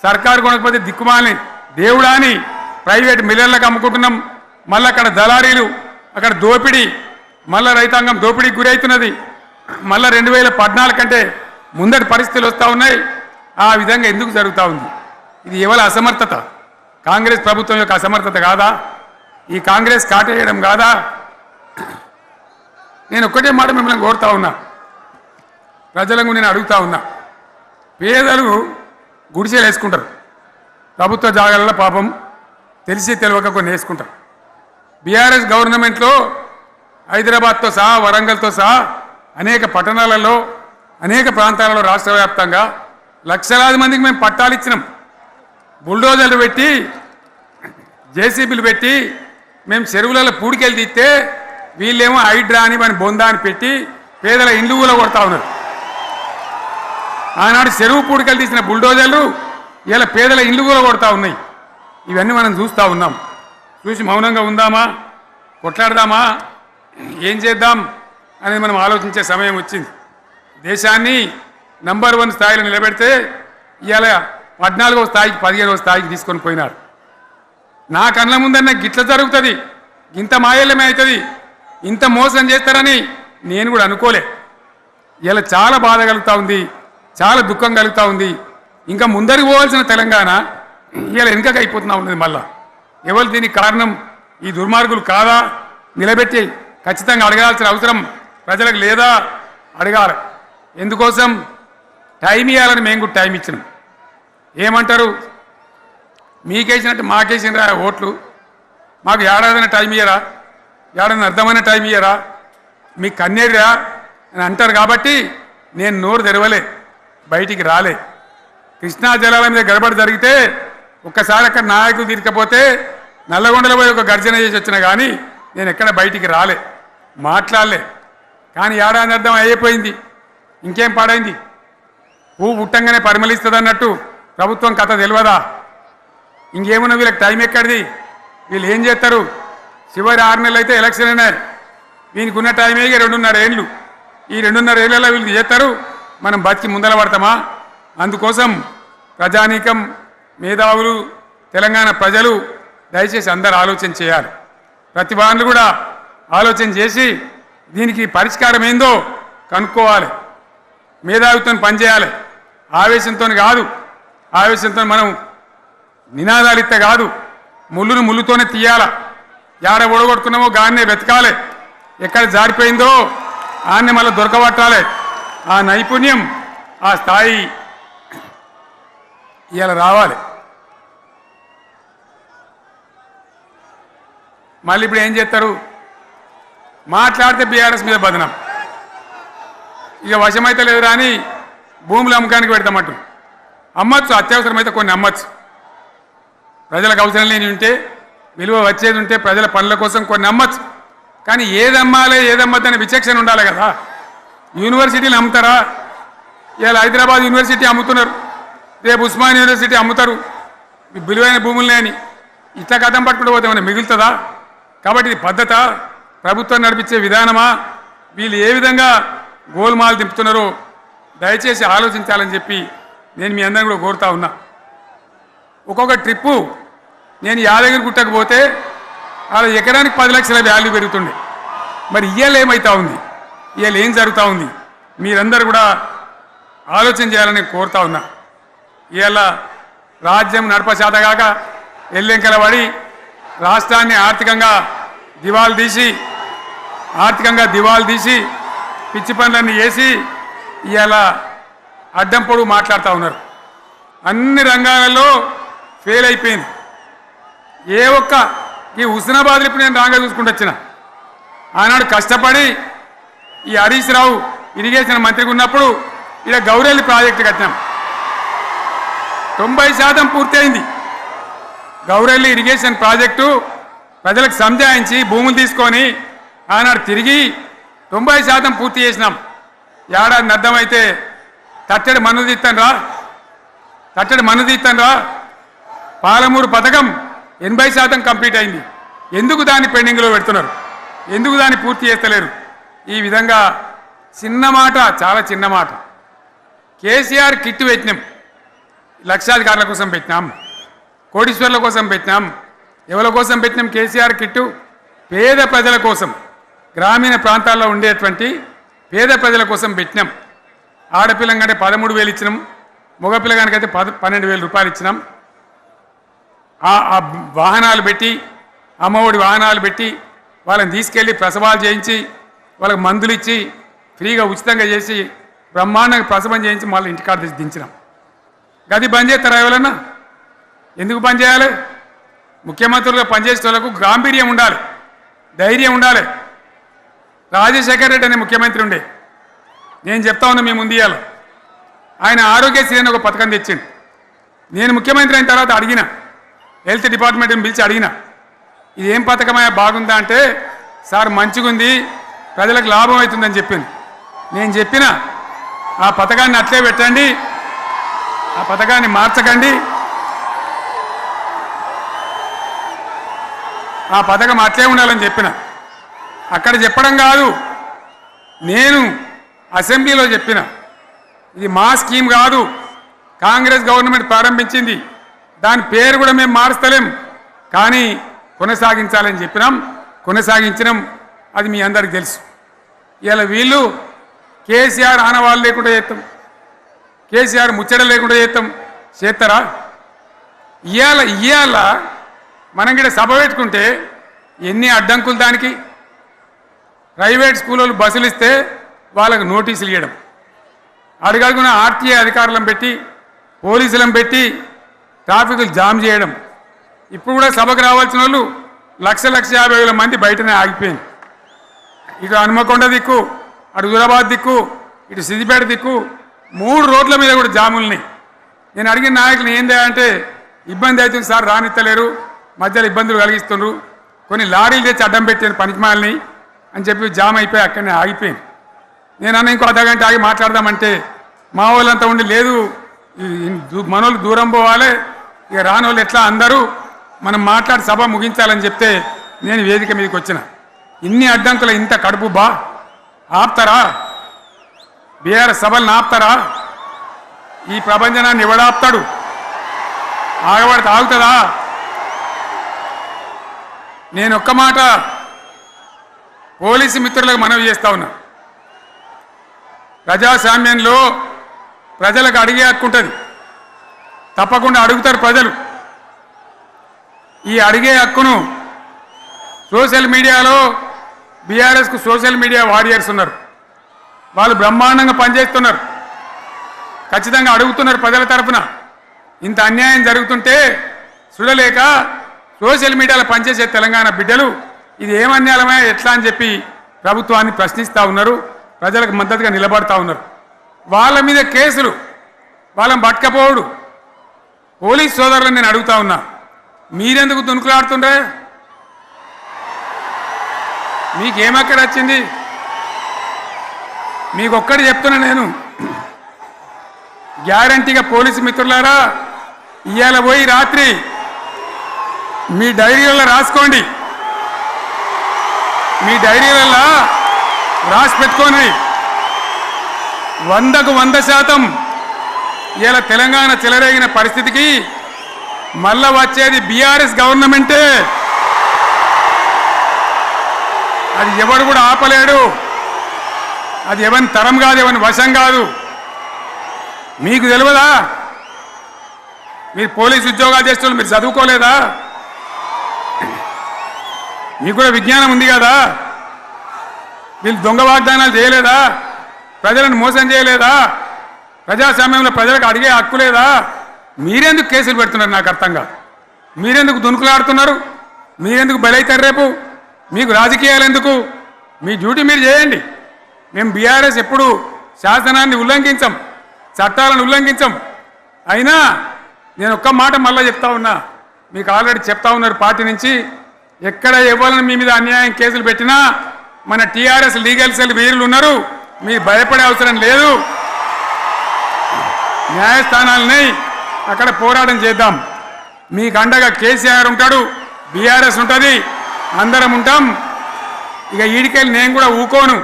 సర్కారు కొనకపోతే దిక్కుమాలని దేవుడా అని ప్రైవేట్ మిల్లర్లకు అమ్ముకుంటున్నాం. మళ్ళీ అక్కడ దళారీలు, అక్కడ దోపిడీ, మళ్ళీ రైతాంగం దోపిడీకి గురవుతున్నది. మళ్ళీ 2014 కంటే ముందటి పరిస్థితులు వస్తూ ఉన్నాయి. ఆ విధంగా ఎందుకు జరుగుతూ ఉంది? ఇది ఎవరి అసమర్థత? కాంగ్రెస్ ప్రభుత్వం యొక్క అసమర్థత కాదా? ఈ కాంగ్రెస్ కాటేయడం కాదా? నేను ఒక్కటే మాట మిమ్మల్ని కోరుతా ఉన్నా, ప్రజలకు నేను అడుగుతా ఉన్నా. పేదలు గుడిసెలు వేసుకుంటారు, ప్రభుత్వ జాగాలలో పాపం తెలిసి తెలియక కొన్ని వేసుకుంటారు. బీఆర్ఎస్ గవర్నమెంట్లో హైదరాబాద్తో సహా, వరంగల్తో సహా అనేక పట్టణాలలో, అనేక ప్రాంతాలలో రాష్ట్ర వ్యాప్తంగా లక్షలాది మందికి మేము పట్టాలు ఇచ్చినాం. బుల్డోజర్లు పెట్టి, జేసీబీలు పెట్టి మేము చెరువులలో పూడికెళ్ళి తీస్తే వీళ్ళేమో హైడ్రా అని మన బొందా అని పెట్టి పేదల ఇండ్లు కూడా కొడతా ఉన్నారు. ఆనాడు చెరువు పూడికెళ్ళి తీసిన బుల్డోజర్లు ఇలా పేదల ఇండ్లు కూడా కొడతా ఉన్నాయి. ఇవన్నీ మనం చూస్తూ ఉన్నాం. చూసి మౌనంగా ఉందామా, కొట్లాడదామా, ఏం చేద్దాం అనేది మనం ఆలోచించే సమయం వచ్చింది. దేశాన్ని నంబర్ 1 స్థాయిలో నిలబెడితే ఇవాళ 14వ స్థాయికి 15వ స్థాయికి తీసుకొని పోయినారు. నా కళ్ళ ముందన్న గిట్ల జరుగుతుంది, ఇంత మాయల్యమే అవుతుంది, ఇంత మోసం చేస్తారని నేను కూడా అనుకోలే. ఇలా చాలా బాధ కలుగుతూ ఉంది, చాలా దుఃఖం కలుగుతూ ఉంది. ఇంకా ముందరికి పోవాల్సిన తెలంగాణ ఇలా వెనుకకి అయిపోతున్నా ఉన్నది. మళ్ళా ఎవరు దీనికి కారణం? ఈ దుర్మార్గులు కాదా? నిలబెట్టి ఖచ్చితంగా అడగాల్సిన అవసరం ప్రజలకు లేదా? అడగాలి. ఎందుకోసం? టైం ఇవ్వాలని మేము కూడా టైం ఇచ్చినాం. ఏమంటారు? మీకేసినట్టు మాకేసినరా ఓట్లు, మాకు ఏడాదైనా టైం ఇయ్యరా, ఏడాది అర్థమైన టైం ఇయ్యరా, మీకు కన్నేరురా అని అంటారు. కాబట్టి నేను నోరు తెరవలే, బయటికి రాలే. కృష్ణా జలాల మీద గడబడి జరిగితే ఒక్కసారి అక్కడ నాయకులు తీర్కపోతే నల్లగొండలో పోయి ఒక గర్జన చేసి వచ్చినా కానీ నేను ఎక్కడ బయటికి రాలే, మాట్లాడలే. కానీ ఏడాది అర్థం అయిపోయింది, ఇంకేం పాడైంది? పువ్వు పుట్టంగానే పరిమళిస్తుంది అన్నట్టు ప్రభుత్వం కథ తెలియదా? ఇంకేమున్నా వీళ్ళకి టైం ఎక్కడిది? వీళ్ళు ఏం చేస్తారు? చివరి 6 నెలలు అయితే ఎలక్షన్ అయినాయి. వీనికి ఉన్న టైమే 2.5 ఏళ్ళు. ఈ 2.5 ఏళ్ళలో వీళ్ళు చేస్తారు, మనం బతికి ముందర పడతామా? అందుకోసం ప్రజానీకం, మేధావులు, తెలంగాణ ప్రజలు దయచేసి అందరూ ఆలోచన చేయాలి. ప్రతి వాళ్ళు కూడా ఆలోచన చేసి దీనికి పరిష్కారం ఏందో కనుక్కోవాలి. మేధావితో పనిచేయాలి. ఆవేశంతో కాదు. ఆవేశంతో మనం నినాదాలు ఇస్తే కాదు, ముళ్ళును ముళ్ళుతోనే తీయాల. యాడ ఓడగొట్టుకున్నామో గాన్నే వెతకాలి. ఎక్కడ జారిపోయిందో ఆన్నే మళ్ళీ దొరకబట్టాలి. ఆ నైపుణ్యం, ఆ స్థాయి ఇవాళ రావాలి. మళ్ళీ ఇప్పుడు ఏం చేస్తారు? మాట్లాడితే బీఆర్ఎస్ మీద బదనం. ఇక వశమైతే లేదురా అని భూములు అమ్మకానికి పెడతామంటు. అమ్మచ్చు, అత్యవసరమైతే కొన్ని అమ్మచ్చు. ప్రజలకు అవసరం లేని ఉంటే, విలువ వచ్చేది ఉంటే, ప్రజల పనుల కోసం కొన్ని అమ్మచ్చు. కానీ ఏదమ్మాలి ఏదమ్మద్దని విచక్షణ ఉండాలి కదా. యూనివర్సిటీలు అమ్ముతారా? ఇవాళ హైదరాబాద్ యూనివర్సిటీ అమ్ముతున్నారు, రేపు ఉస్మాన్ యూనివర్సిటీ అమ్ముతారు విలువైన భూములనే అని. ఇట్లా కథం పట్టుకుంటూ పోతే ఏమైనా మిగులుతుందా? కాబట్టి ఇది పద్ధత, ప్రభుత్వం నడిపించే విధానమా, వీళ్ళు ఏ విధంగా గోల్మాలు దింపుతున్నారో దయచేసి ఆలోచించాలని చెప్పి నేను మీ అందరిని కూడా కోరుతా ఉన్నా. ఒక్కొక్క ట్రిప్పు నేను యాదగిరి గుట్టకు పోతే అలా ఎకరానికి 10 లక్షల వాల్యూ పెరుగుతుండే. మరి ఇవాళ ఏమవుతా ఉంది? ఇవాళ ఏం జరుగుతూ ఉంది? మీరందరూ కూడా ఆలోచన చేయాలని కోరుతా ఉన్నా. ఇవాళ రాజ్యం నడపశాతగాక ఎల్లెంకల పడి రాష్ట్రాన్ని ఆర్థికంగా దివాలు తీసి పిచ్చి పనులన్నీ చేసి ఇవాళ అడ్డం పొడుగు మాట్లాడుతూ ఉన్నారు. అన్ని రంగాలలో ఫెయిల్ అయిపోయింది. ఏ ఒక్క ఈ హుస్నాబాద్ ఇప్పుడు నేను రాగా చూసుకుంటూ వచ్చిన ఆనాడు కష్టపడి ఈ హరీష్ రావు ఇరిగేషన్ మంత్రిగా ఉన్నప్పుడు ఇలా గౌరెల్లి ప్రాజెక్టు కట్టినాం. 90% పూర్తయింది. గౌరెల్లి ఇరిగేషన్ ప్రాజెక్టు ప్రజలకు సంజాయించి భూములు తీసుకొని ఆనాడు తిరిగి 90% పూర్తి చేసినాం. ఏడాది అర్థమైతే తట్టడి మన్ను తీస్తాను రా. పాలమూరు పథకం 80% కంప్లీట్ అయింది. ఎందుకు దాన్ని పెండింగ్లో పెడుతున్నారు? ఎందుకు దాన్ని పూర్తి చేస్తలేరు? ఈ విధంగా చిన్న మాట, చాలా చిన్న మాట. కేసీఆర్ కిట్టు పెట్టినాం, లక్షాధికారుల కోసం పెట్టినాం, కోటీశ్వర్ల కోసం పెట్టినాం. ఎవరి కోసం పెట్టినాం కేసీఆర్ కిట్టు? పేద ప్రజల కోసం, గ్రామీణ ప్రాంతాల్లో ఉండేటువంటి పేద ప్రజల కోసం పెట్టినాం. ఆడపిల్లంటే 13,000 ఇచ్చినాం, మగపిల్లగానికైతే 12,000 రూపాయలు ఇచ్చినాం. ఆ వాహనాలు పెట్టి, అమ్మఒడి వాహనాలు పెట్టి వాళ్ళని తీసుకెళ్ళి ప్రసవాలు చేయించి వాళ్ళకి మందులు ఇచ్చి ఫ్రీగా ఉచితంగా చేసి బ్రహ్మాండంగా ప్రసవం చేయించి మళ్ళీ ఇంటికాడ తెచ్చి దించినాం. గది బంద్ చేస్తారా ఎవరన్నా? ఎందుకు బంద్ చేయాలి? ముఖ్యమంత్రులుగా పనిచేసే వాళ్ళకు గాంభీర్యం ఉండాలి, ధైర్యం ఉండాలి. రాజశేఖర్ రెడ్డి అనే ముఖ్యమంత్రి ఉండే, నేను చెప్తా ఉన్నా మీ ముందు ఇయ్యాల. ఆయన ఆరోగ్యశ్రీ అని ఒక పథకం తెచ్చిండు. నేను ముఖ్యమంత్రి అయిన తర్వాత అడిగిన, హెల్త్ డిపార్ట్మెంట్ని పిలిచి అడిగిన, ఇది ఏం పథకమయ్యా బాగుందా అంటే, సార్ మంచిగుంది, ప్రజలకు లాభం అవుతుందని చెప్పింది. నేను చెప్పిన ఆ పథకాన్ని అట్లే పెట్టండి, ఆ పథకాన్ని మార్చకండి, ఆ పథకం అట్లే ఉండాలని చెప్పిన. అక్కడ చెప్పడం కాదు, నేను అసెంబ్లీలో చెప్పిన, ఇది మా స్కీమ్ కాదు, కాంగ్రెస్ గవర్నమెంట్ ప్రారంభించింది, దాని పేరు కూడా మేము మారుస్తలేం, కానీ కొనసాగించాలని చెప్పినాం, కొనసాగించినాం. అది మీ అందరికి తెలుసు. ఇలా వీళ్ళు కేసీఆర్ ఆనవాళ్ళు లేకుండా చేస్తాం, కేసీఆర్ ముచ్చట లేకుండా చేస్తారా? ఇవాళ మనం కూడా సభ పెట్టుకుంటే ఎన్ని అడ్డంకులు దానికి. ప్రైవేట్ స్కూళ్ళు బస్సులు ఇస్తే వాళ్ళకు నోటీసులు ఇవ్వడం, అడుగడుగున ఆర్టీఏ అధికారులను పెట్టి పోలీసులను పెట్టి ట్రాఫిక్లు జామ్ చేయడం. ఇప్పుడు కూడా సభకు రావాల్సిన వాళ్ళు 1,50,000 మంది బయటనే ఆగిపోయింది. ఇటు హనుమకొండ దిక్కు, అటు హుజూరాబాద్ దిక్కు, ఇటు సిద్దిపేట దిక్కు 3 రోడ్ల మీద కూడా జాములున్నాయి. నేను అడిగిన నాయకులు ఏందా అంటే, ఇబ్బంది అవుతుంది సార్, రానిత్తలేరు, మధ్యలో ఇబ్బందులు కలిగిస్తున్నారు, కొన్ని లారీలు తెచ్చి అడ్డం పెట్టాను పనికిమాలని అని చెప్పి జామ్ అయిపోయి అక్కడనే ఆగిపోయింది. నేను అన్న ఇంకో అర్ధగంట ఆగి మాట్లాడదామంటే మా వాళ్ళంతా ఉండి, లేదు మనోళ్ళు దూరం పోవాలి, ఇక రానోళ్ళు ఎట్లా అందరూ మనం మాట్లాడి సభ ముగించాలని చెప్తే నేను వేదిక మీదకి వచ్చిన. ఇన్ని అడ్డంకులు, ఇంత కడుపు ఆపుతారా? బీఆర్ఎస్ సభలను ఆపుతారా? ఈ ప్రపంచనాన్ని ఎవడాపుతాడు? ఆగబడితే ఆగుతుందా? నేను ఒక్క మాట పోలీసు మిత్రులకు మనవి చేస్తా ఉన్నా. ప్రజాస్వామ్యంలో ప్రజలకు అడిగే హక్కు ఉంటుంది, తప్పకుండా అడుగుతారు ప్రజలు. ఈ అడిగే హక్కును సోషల్ మీడియాలో బీఆర్ఎస్కు సోషల్ మీడియా వారియర్స్ ఉన్నారు, వాళ్ళు బ్రహ్మాండంగా పనిచేస్తున్నారు, ఖచ్చితంగా అడుగుతున్నారు ప్రజల తరఫున. ఇంత అన్యాయం జరుగుతుంటే చూడలేక సోషల్ మీడియాలో పనిచేసే తెలంగాణ బిడ్డలు ఇది ఏమన్యాయమే ఎట్లా అని చెప్పి ప్రభుత్వాన్ని ప్రశ్నిస్తూ ఉన్నారు, ప్రజలకు మద్దతుగా నిలబడతా ఉన్నారు. వాళ్ళ మీద కేసులు, వాళ్ళని పట్టుకపోవడు. పోలీస్ సోదరులను నేను అడుగుతా ఉన్నా, మీరెందుకు దునుకులాడుతుండే? మీకేమక్కడ వచ్చింది? మీకు ఒక్కటి చెప్తున్నా నేను, గ్యారంటీగా పోలీసు మిత్రులారా, ఇవాళ పోయి రాత్రి మీ డైరీలలో రాసుకోండి, మీ డైరీలలో రాసి పెట్టుకోండి. 100కు 100% ఇలా తెలంగాణ చెలరేగిన పరిస్థితికి మళ్ళా వచ్చేది బీఆర్ఎస్ గవర్నమెంటే. అది ఎవడు కూడా ఆపలేడు, అది ఎవరి తరం కాదు, ఎవరి వశం కాదు. మీకు తెలియదా? మీరు పోలీసు ఉద్యోగాలు చేస్తున్నారు, మీరు చదువుకోలేదా? మీకు కూడా విజ్ఞానం ఉంది కదా? వీళ్ళు దొంగ వాగ్దానాలు చేయలేదా? ప్రజలను మోసం చేయలేదా? ప్రజాస్వామ్యంలో ప్రజలకు అడిగే హక్కు లేదా? మీరెందుకు కేసులు పెడుతున్నారు? నాకు అర్థం కాదు. మీరెందుకు దునుకులాడుతున్నారు? మీరెందుకు బలైతారు? రేపు మీకు రాజకీయాలు ఎందుకు? మీ డ్యూటీ మీరు చేయండి. మేము బీఆర్ఎస్ ఎప్పుడు శాసనాన్ని ఉల్లంఘించం, చట్టాలను ఉల్లంఘించం. అయినా నేను ఒక్క మాట మళ్ళీ చెప్తా ఉన్నా, మీకు ఆల్రెడీ చెప్తా ఉన్నారు పార్టీ నుంచి, ఎక్కడ ఎవరిని మీ మీద అన్యాయం కేసులు పెట్టినా మన టీఆర్ఎస్ లీగల్ సెల్ వీరులు ఉన్నారు, మీరు భయపడే అవసరం లేదు. న్యాయస్థానాలని అక్కడ పోరాటం చేద్దాం. మీకు అండగా కేసీఆర్ ఉంటాడు, బీఆర్ఎస్ ఉంటుంది, అందరం ఉంటాం. ఇక ఈడికెళ్ళి నేను కూడా ఊకోను,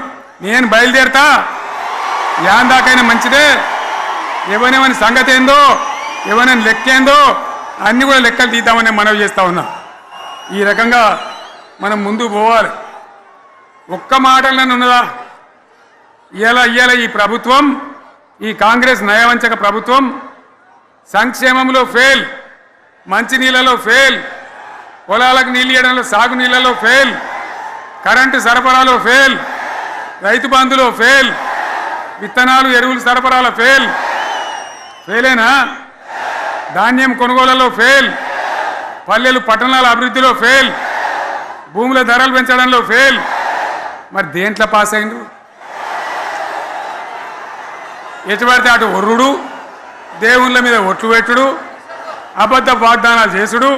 నేను బయలుదేరుతా. యాందాకైనా మంచిదే. ఎవరెవరి సంగతి ఏందో, ఎవరైనా లెక్కేందో అన్నీ కూడా లెక్కలు తీద్దామని మనవి చేస్తా ఉన్నా. ఈ రకంగా మనం ముందు పోవాలి. ఒక్క మాటలను ఉన్నదా? ఇవాళ ఈ ప్రభుత్వం, ఈ కాంగ్రెస్ నయవంచక ప్రభుత్వం సంక్షేమంలో ఫెయిల్, మంచినీళ్ళలో ఫెయిల్, పొలాలకు నీళ్ళు ఇవ్వడంలో సాగునీళ్ళలో ఫెయిల్, కరెంటు సరఫరాలో ఫెయిల్, రైతు బంధులో ఫెయిల్, విత్తనాలు ఎరువులు సరఫరాలో ఫెయిలేనా? ధాన్యం కొనుగోళ్లలో ఫెయిల్, పల్లెలు పట్టణాల అభివృద్ధిలో ఫెయిల్, భూముల ధరలు పెంచడంలో ఫెయిల్. మరి దేంట్లో పాస్ అయిండు? ఎటు పడితే అటు ఒర్రుడు, దేవుళ్ళ మీద ఒట్లు పెట్టుడు, అబద్ధ వాగ్దానాలు చేసుడు.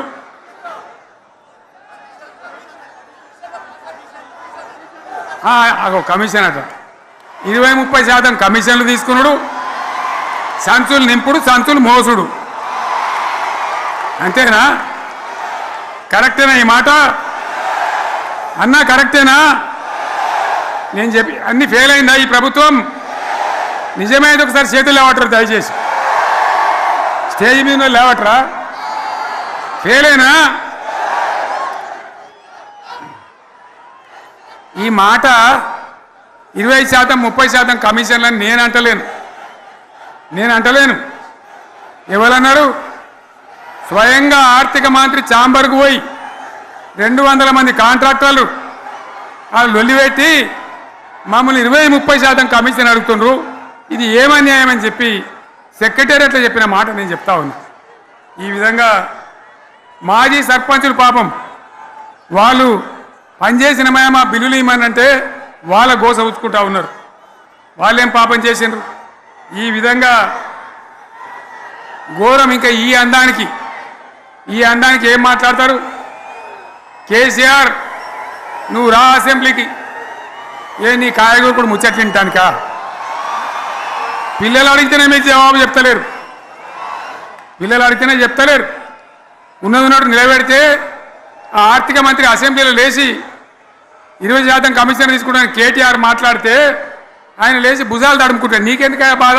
కమిషన్ అట 20-30% కమిషన్లు తీసుకున్నాడు, సంచులు నింపుడు, సంచులు మోసుడు. అంతేనా? కరెక్టేనా ఈ మాట? అన్నా కరెక్టేనా? నేను చెప్పి అన్ని ఫెయిల్ అయిందా ఈ ప్రభుత్వం? నిజమైతే ఒకసారి చేతులు లేవటరు దయచేసి, స్టేజ్ మీద లేవటరా? ఫెయిలేనా? ఈ మాట 20%-30% కమిషన్లని నేను అంటలేను. ఎవరన్నారు? స్వయంగా ఆర్థిక మంత్రి ఛాంబర్కు పోయి 200 మంది కాంట్రాక్టర్లు వాళ్ళు లొల్లిపెట్టి మమ్మల్ని 20-30% కమిషన్ అడుగుతుండ్రు, ఇది ఏమన్యాయం అని చెప్పి సెక్రటేరియట్లో చెప్పిన మాట నేను చెప్తా ఉన్నా. ఈ విధంగా మాజీ సర్పంచులు పాపం వాళ్ళు పనిచేసిన మా బిల్లులు ఇవ్వమనంటే వాళ్ళ గోస ఉంచుకుంటా ఉన్నారు. వాళ్ళేం పాపం చేసిండ్రు? ఈ విధంగా ఘోరం. ఇంకా ఈ అందానికి ఏం మాట్లాడతారు? కేసీఆర్ నువ్వు రా అసెంబ్లీకి, నీ కాయగూరకుడు ముచ్చట్లు వింటానికా? పిల్లలు అడిగితేనే మీకు జవాబు చెప్తలేరు, ఉన్నట్టు నిలబెడితే ఆ ఆర్థిక మంత్రి అసెంబ్లీలో లేచి 20% కమిషన్ తీసుకుంటాను కేటీఆర్ మాట్లాడితే ఆయన లేచి భుజాలు తడుముకుంటాడు. నీకెందుకయ్యా బాధ?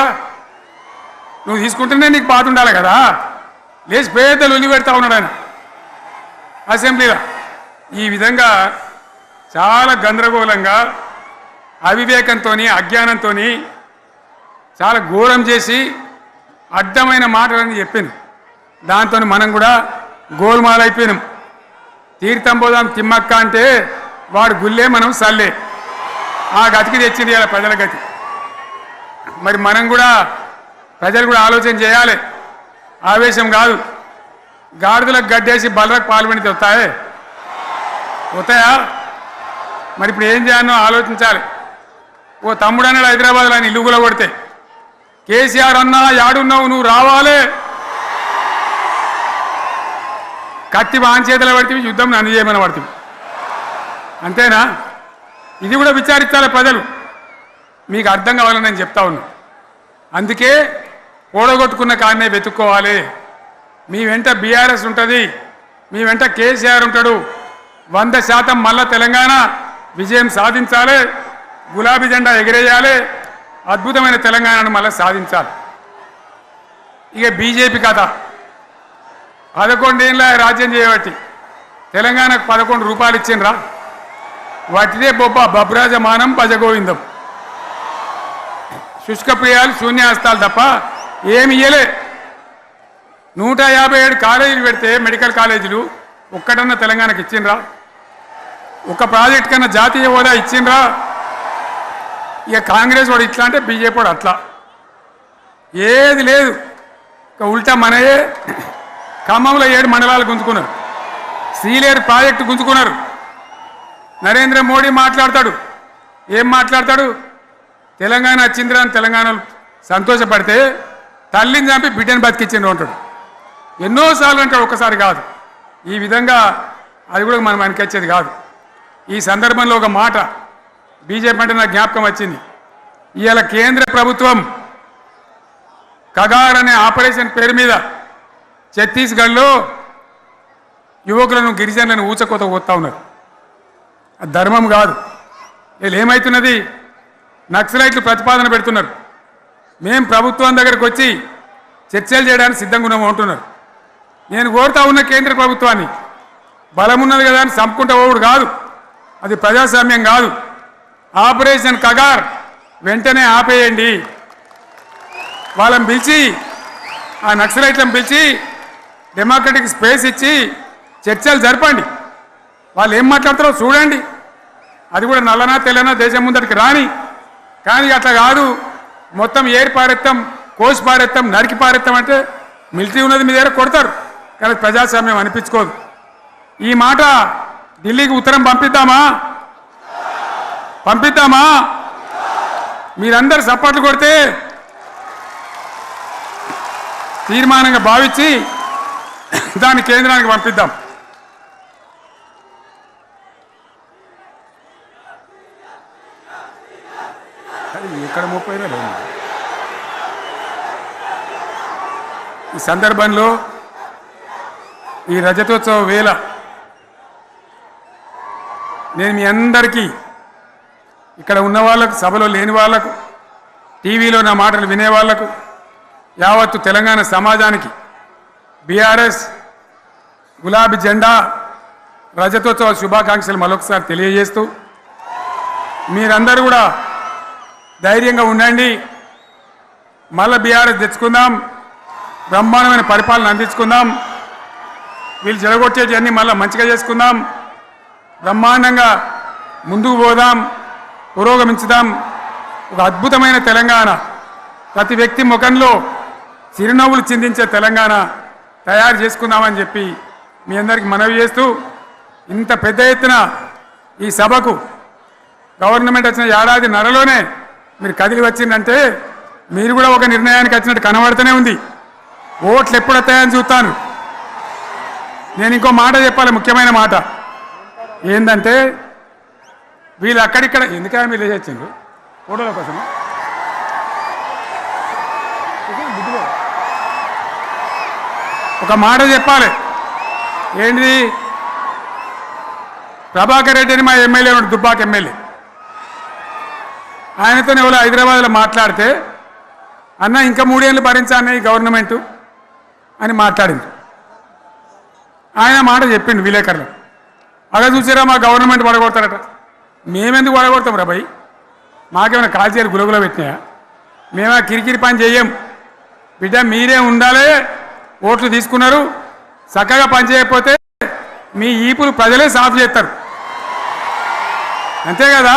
నువ్వు తీసుకుంటేనే నీకు బాధ ఉండాలి కదా. లేచి పేదలు ఉల్లి పెడతా ఉన్నాడు ఆయన అసెంబ్లీలో. ఈ విధంగా చాలా గందరగోళంగా అవివేకంతో అజ్ఞానంతో చాలా ఘోరం చేసి అడ్డమైన మాటలని చెప్పింది. దాంతో మనం కూడా గోల్మాలైపోయినాం. తీర్థం పోదాం తిమ్మక్క అంటే వాడు గుల్లే మనం సల్లే. ఆ గతికి తెచ్చింది ఇలా ప్రజల గతి. మరి మనం కూడా ప్రజలు కూడా ఆలోచన చేయాలి. ఆవేశం కాదు. గాడిదలకు గడ్డేసి బలరకు పాల్పడితే వస్తాయా? మరి ఇప్పుడు ఏం చేయాలో ఆలోచించాలి. ఓ తమ్ముడు అన్నాడు హైదరాబాద్లో ఆయన ఇల్లు కూడా కొడితే, కేసీఆర్ అన్నా యాడున్నావు నువ్వు రావాలి, కత్తి వాంచేతలు పడితే యుద్ధం నన్ను చేయమని పడుతుంది. అంతేనా? ఇది కూడా విచారించాలి ప్రజలు. మీకు అర్థం కావాలని నేను చెప్తా ఉన్నా. అందుకే ఓడగొట్టుకున్న కాడనే వెతుక్కోవాలి. మీ వెంట బీఆర్ఎస్ ఉంటుంది, మీ వెంట కేసీఆర్ ఉంటాడు. 100% మళ్ళా తెలంగాణ విజయం సాధించాలి, గులాబీ జెండా ఎగిరేయాలి, అద్భుతమైన తెలంగాణను మళ్ళీ సాధించాలి. ఇక బీజేపీ కథ 11 ఏళ్ళ రాజ్యం చేయబట్టి తెలంగాణకు 11 రూపాయలు ఇచ్చిండ్రా? వాటిదే బబ్రాజమానం భజగోవిందం. శుష్క ప్రియాలు శూన్యాస్తాలు తప్ప ఏమి ఇయ్యలే. 157 కాలేజీలు పెడితే మెడికల్ కాలేజీలు ఒక్కటన్నా తెలంగాణకు ఇచ్చిండ్రా? ఒక ప్రాజెక్ట్ కన్నా జాతీయ హోదా ఇచ్చిండ్రా? ఇక కాంగ్రెస్ వాడు ఇట్లా అంటే బీజేపీ వాడు అట్లా. ఏది లేదు. ఇక ఉల్టా మనయే ఖమ్మంలో 7 మండలాలు గుంజుకున్నారు. సీలేరు ప్రాజెక్టు గుంజుకున్నారు. నరేంద్ర మోడీ మాట్లాడతాడు. ఏం మాట్లాడతాడు? తెలంగాణ వచ్చిందిరా అని తెలంగాణలో సంతోషపడితే తల్లిని చంపి బిడ్డను బతికిచ్చిండ్రు అంటాడు. ఎన్నోసార్లు అంటాడు, ఒక్కసారి కాదు. ఈ విధంగా అది కూడా మనం వెనకొచ్చేది కాదు. ఈ సందర్భంలో ఒక మాట బీజేపీ అంటే నాకు జ్ఞాపకం వచ్చింది. ఇవాళ కేంద్ర ప్రభుత్వం కగార్ అనే ఆపరేషన్ పేరు మీద ఛత్తీస్గఢ్లో యువకులను గిరిజనులను ఊచకోత పోతా ఉన్నారు. అది ధర్మం కాదు. వీళ్ళు ఏమవుతున్నది? నక్సలైట్లు ప్రతిపాదన పెడుతున్నారు. మేము ప్రభుత్వం దగ్గరకు వచ్చి చర్చలు చేయడానికి సిద్ధంగా ఉన్నాము అంటున్నారు. నేను కోరుతా ఉన్న కేంద్ర ప్రభుత్వాన్ని, బలమున్నది కదా అని చంపుకుంటా పోవుడు కాదు, అది ప్రజాస్వామ్యం కాదు. ఆపరేషన్ కగార్ వెంటనే ఆపేయండి. వాళ్ళని పిలిచి, ఆ నక్సలైట్లను పిలిచి డెమోక్రటిక్ స్పేస్ ఇచ్చి చర్చలు జరపండి. వాళ్ళు ఏం మాట్లాడతారో చూడండి. అది కూడా నల్లనా తెల్లనా దేశం ముందటికి రాని. కానీ అట్లా కాదు, మొత్తం ఏరి పారెత్తాం, కోసి పారెత్తాం, నరికి పారెత్తాం అంటే మిలిటరీ ఉన్నది మీ దగ్గర కొడతారు. కానీ ప్రజాస్వామ్యం అనిపించుకోదు. ఈ మాట ఢిల్లీకి ఉత్తరం పంపిద్దామా? మీరందరూ సపోర్ట్లు కొడితే తీర్మానంగా భావించి దాన్ని కేంద్రానికి పంపిద్దాం. ఇక్కడ 30 ఈ సందర్భంలో ఈ రజతోత్సవ వేళ నేను మీ అందరికీ, ఇక్కడ ఉన్న వాళ్ళకు, సభలో లేని వాళ్లకు, టీవీలో నా మాటలు వినే వాళ్లకు, యావత్తు తెలంగాణ సమాజానికి బీఆర్ఎస్ గులాబీ జెండా రజతోత్సవ శుభాకాంక్షలు మరొకసారి తెలియజేస్తూ, మీరందరూ కూడా ధైర్యంగా ఉండండి. మళ్ళీ బీఆర్ఎస్ తెచ్చుకుందాం, బ్రహ్మాండమైన పరిపాలన అందించుకుందాం. వీళ్ళు చెడగొట్టేటివన్నీ మళ్ళీ మంచిగా చేసుకుందాం, బ్రహ్మాండంగా ముందుకు పోదాం, పురోగమించుదాం. ఒక అద్భుతమైన తెలంగాణ, ప్రతి వ్యక్తి ముఖంలో చిరునవ్వులు చిందించే తెలంగాణ తయారు చేసుకుందామని చెప్పి మీ అందరికీ మనవి చేస్తూ, ఇంత పెద్ద ఎత్తున ఈ సభకు గవర్నమెంట్ వచ్చిన ఏడాది నరలోనే మీరు కదిలి వచ్చిందంటే మీరు కూడా ఒక నిర్ణయానికి వచ్చినట్టు కనబడుతూనే ఉంది. ఓట్లు ఎప్పుడు వస్తాయని చూస్తాను. నేను ఇంకో మాట చెప్పాలి, ముఖ్యమైన మాట ఏంటంటే, వీళ్ళు అక్కడిక్కడ ఎందుకని మీరు లేచొచ్చిండ్రు ఫోటోల కోసం? ఒక మాట చెప్పాలి. ఏంటిది? ప్రభాకర్ రెడ్డి అని మా ఎమ్మెల్యే ఉన్నాడు, దుబ్బాక ఎమ్మెల్యే. ఆయనతో ఎవరో హైదరాబాద్లో మాట్లాడితే, అన్న ఇంకా 3 ఏళ్ళు భరించాను ఈ గవర్నమెంటు అని మాట్లాడింది. ఆయన మాట చెప్పిండు విలేకరులు. అలా చూసారా మా గవర్నమెంట్ పడగొడతారట. మేమెందుకు పడగొడతాం రా భయ్? మాకేమైనా కాల్చేరు గులగుల పెట్టినాయా? మేమా కిరికిరి పని చెయ్యం బిడ్డ. మీరే ఉండాలి. ఓట్లు తీసుకున్నారు, చక్కగా పని చేయకపోతే మీ ఈపులు ప్రజలే సాఫ్ చేస్తారు. అంతే కదా?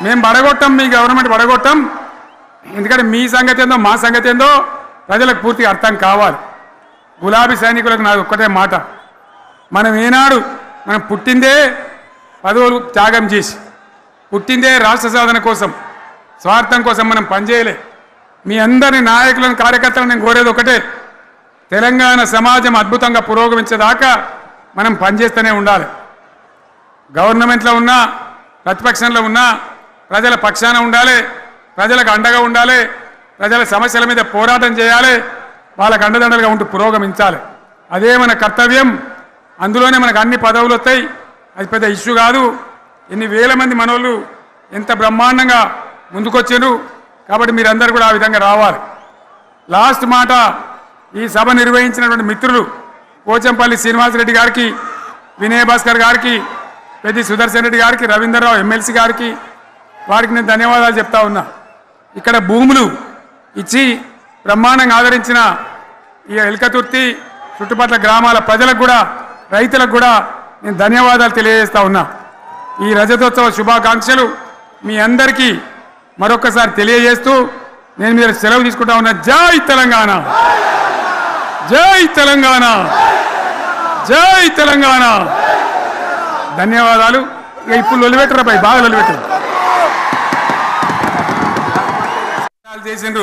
మేము పడగొట్టాం, మీ గవర్నమెంట్ పడగొట్టాం. ఎందుకంటే మీ సంగతి ఏందో మా సంగతి ఏందో ప్రజలకు పూర్తిగా అర్థం కావాలి. గులాబీ సైనికులకు నాది ఒక్కటే మాట, మనం ఏనాడు మనం పుట్టిందే పదవులు త్యాగం చేసి, పుట్టిందే రాష్ట్ర సాధన కోసం, స్వార్థం కోసం మనం పనిచేయలే. మీ అందరి నాయకులను కార్యకర్తలను నేను కోరేది ఒకటే, తెలంగాణ సమాజం అద్భుతంగా పురోగమించేదాకా మనం పనిచేస్తూనే ఉండాలి. గవర్నమెంట్లో ఉన్నా ప్రతిపక్షంలో ఉన్నా ప్రజల పక్షాన ఉండాలి, ప్రజలకు అండగా ఉండాలి, ప్రజల సమస్యల మీద పోరాటం చేయాలి, వాళ్ళకు అండదండలుగా ఉంటూ పురోగమించాలి. అదే మన కర్తవ్యం. అందులోనే మనకు అన్ని పదవులు వస్తాయి. అది పెద్ద ఇష్యూ కాదు. ఎన్ని వేల మంది మనోళ్ళు ఎంత బ్రహ్మాండంగా ముందుకొచ్చారు. కాబట్టి మీరందరూ కూడా ఆ విధంగా రావాలి. లాస్ట్ మాట, ఈ సభ నిర్వహించినటువంటి మిత్రులు పోచంపల్లి శ్రీనివాసరెడ్డి గారికి, వినయ్ భాస్కర్ గారికి, పెద్ది సుదర్శన్ రెడ్డి గారికి, రవీంద్రరావు ఎమ్మెల్సీ గారికి, వారికి నేను ధన్యవాదాలు చెప్తా ఉన్నా. ఇక్కడ భూములు ఇచ్చి బ్రహ్మాండంగా ఆదరించిన ఈ ఎల్కతుర్తి చుట్టుపక్కల గ్రామాల ప్రజలకు కూడా, రైతులకు కూడా నేను ధన్యవాదాలు తెలియజేస్తా ఉన్నా. ఈ రజతోత్సవ శుభాకాంక్షలు మీ అందరికీ మరొకసారి తెలియజేస్తూ నేను మీరు సెలవు తీసుకుంటా ఉన్నా. జై తెలంగాణ, జై తెలంగాణ, జై తెలంగాణ. ధన్యవాదాలు. ఇక ఇప్పుడు లొలిపెట్టరా పై, బాగా లొలిపెట్టరు చేసిండ్రు.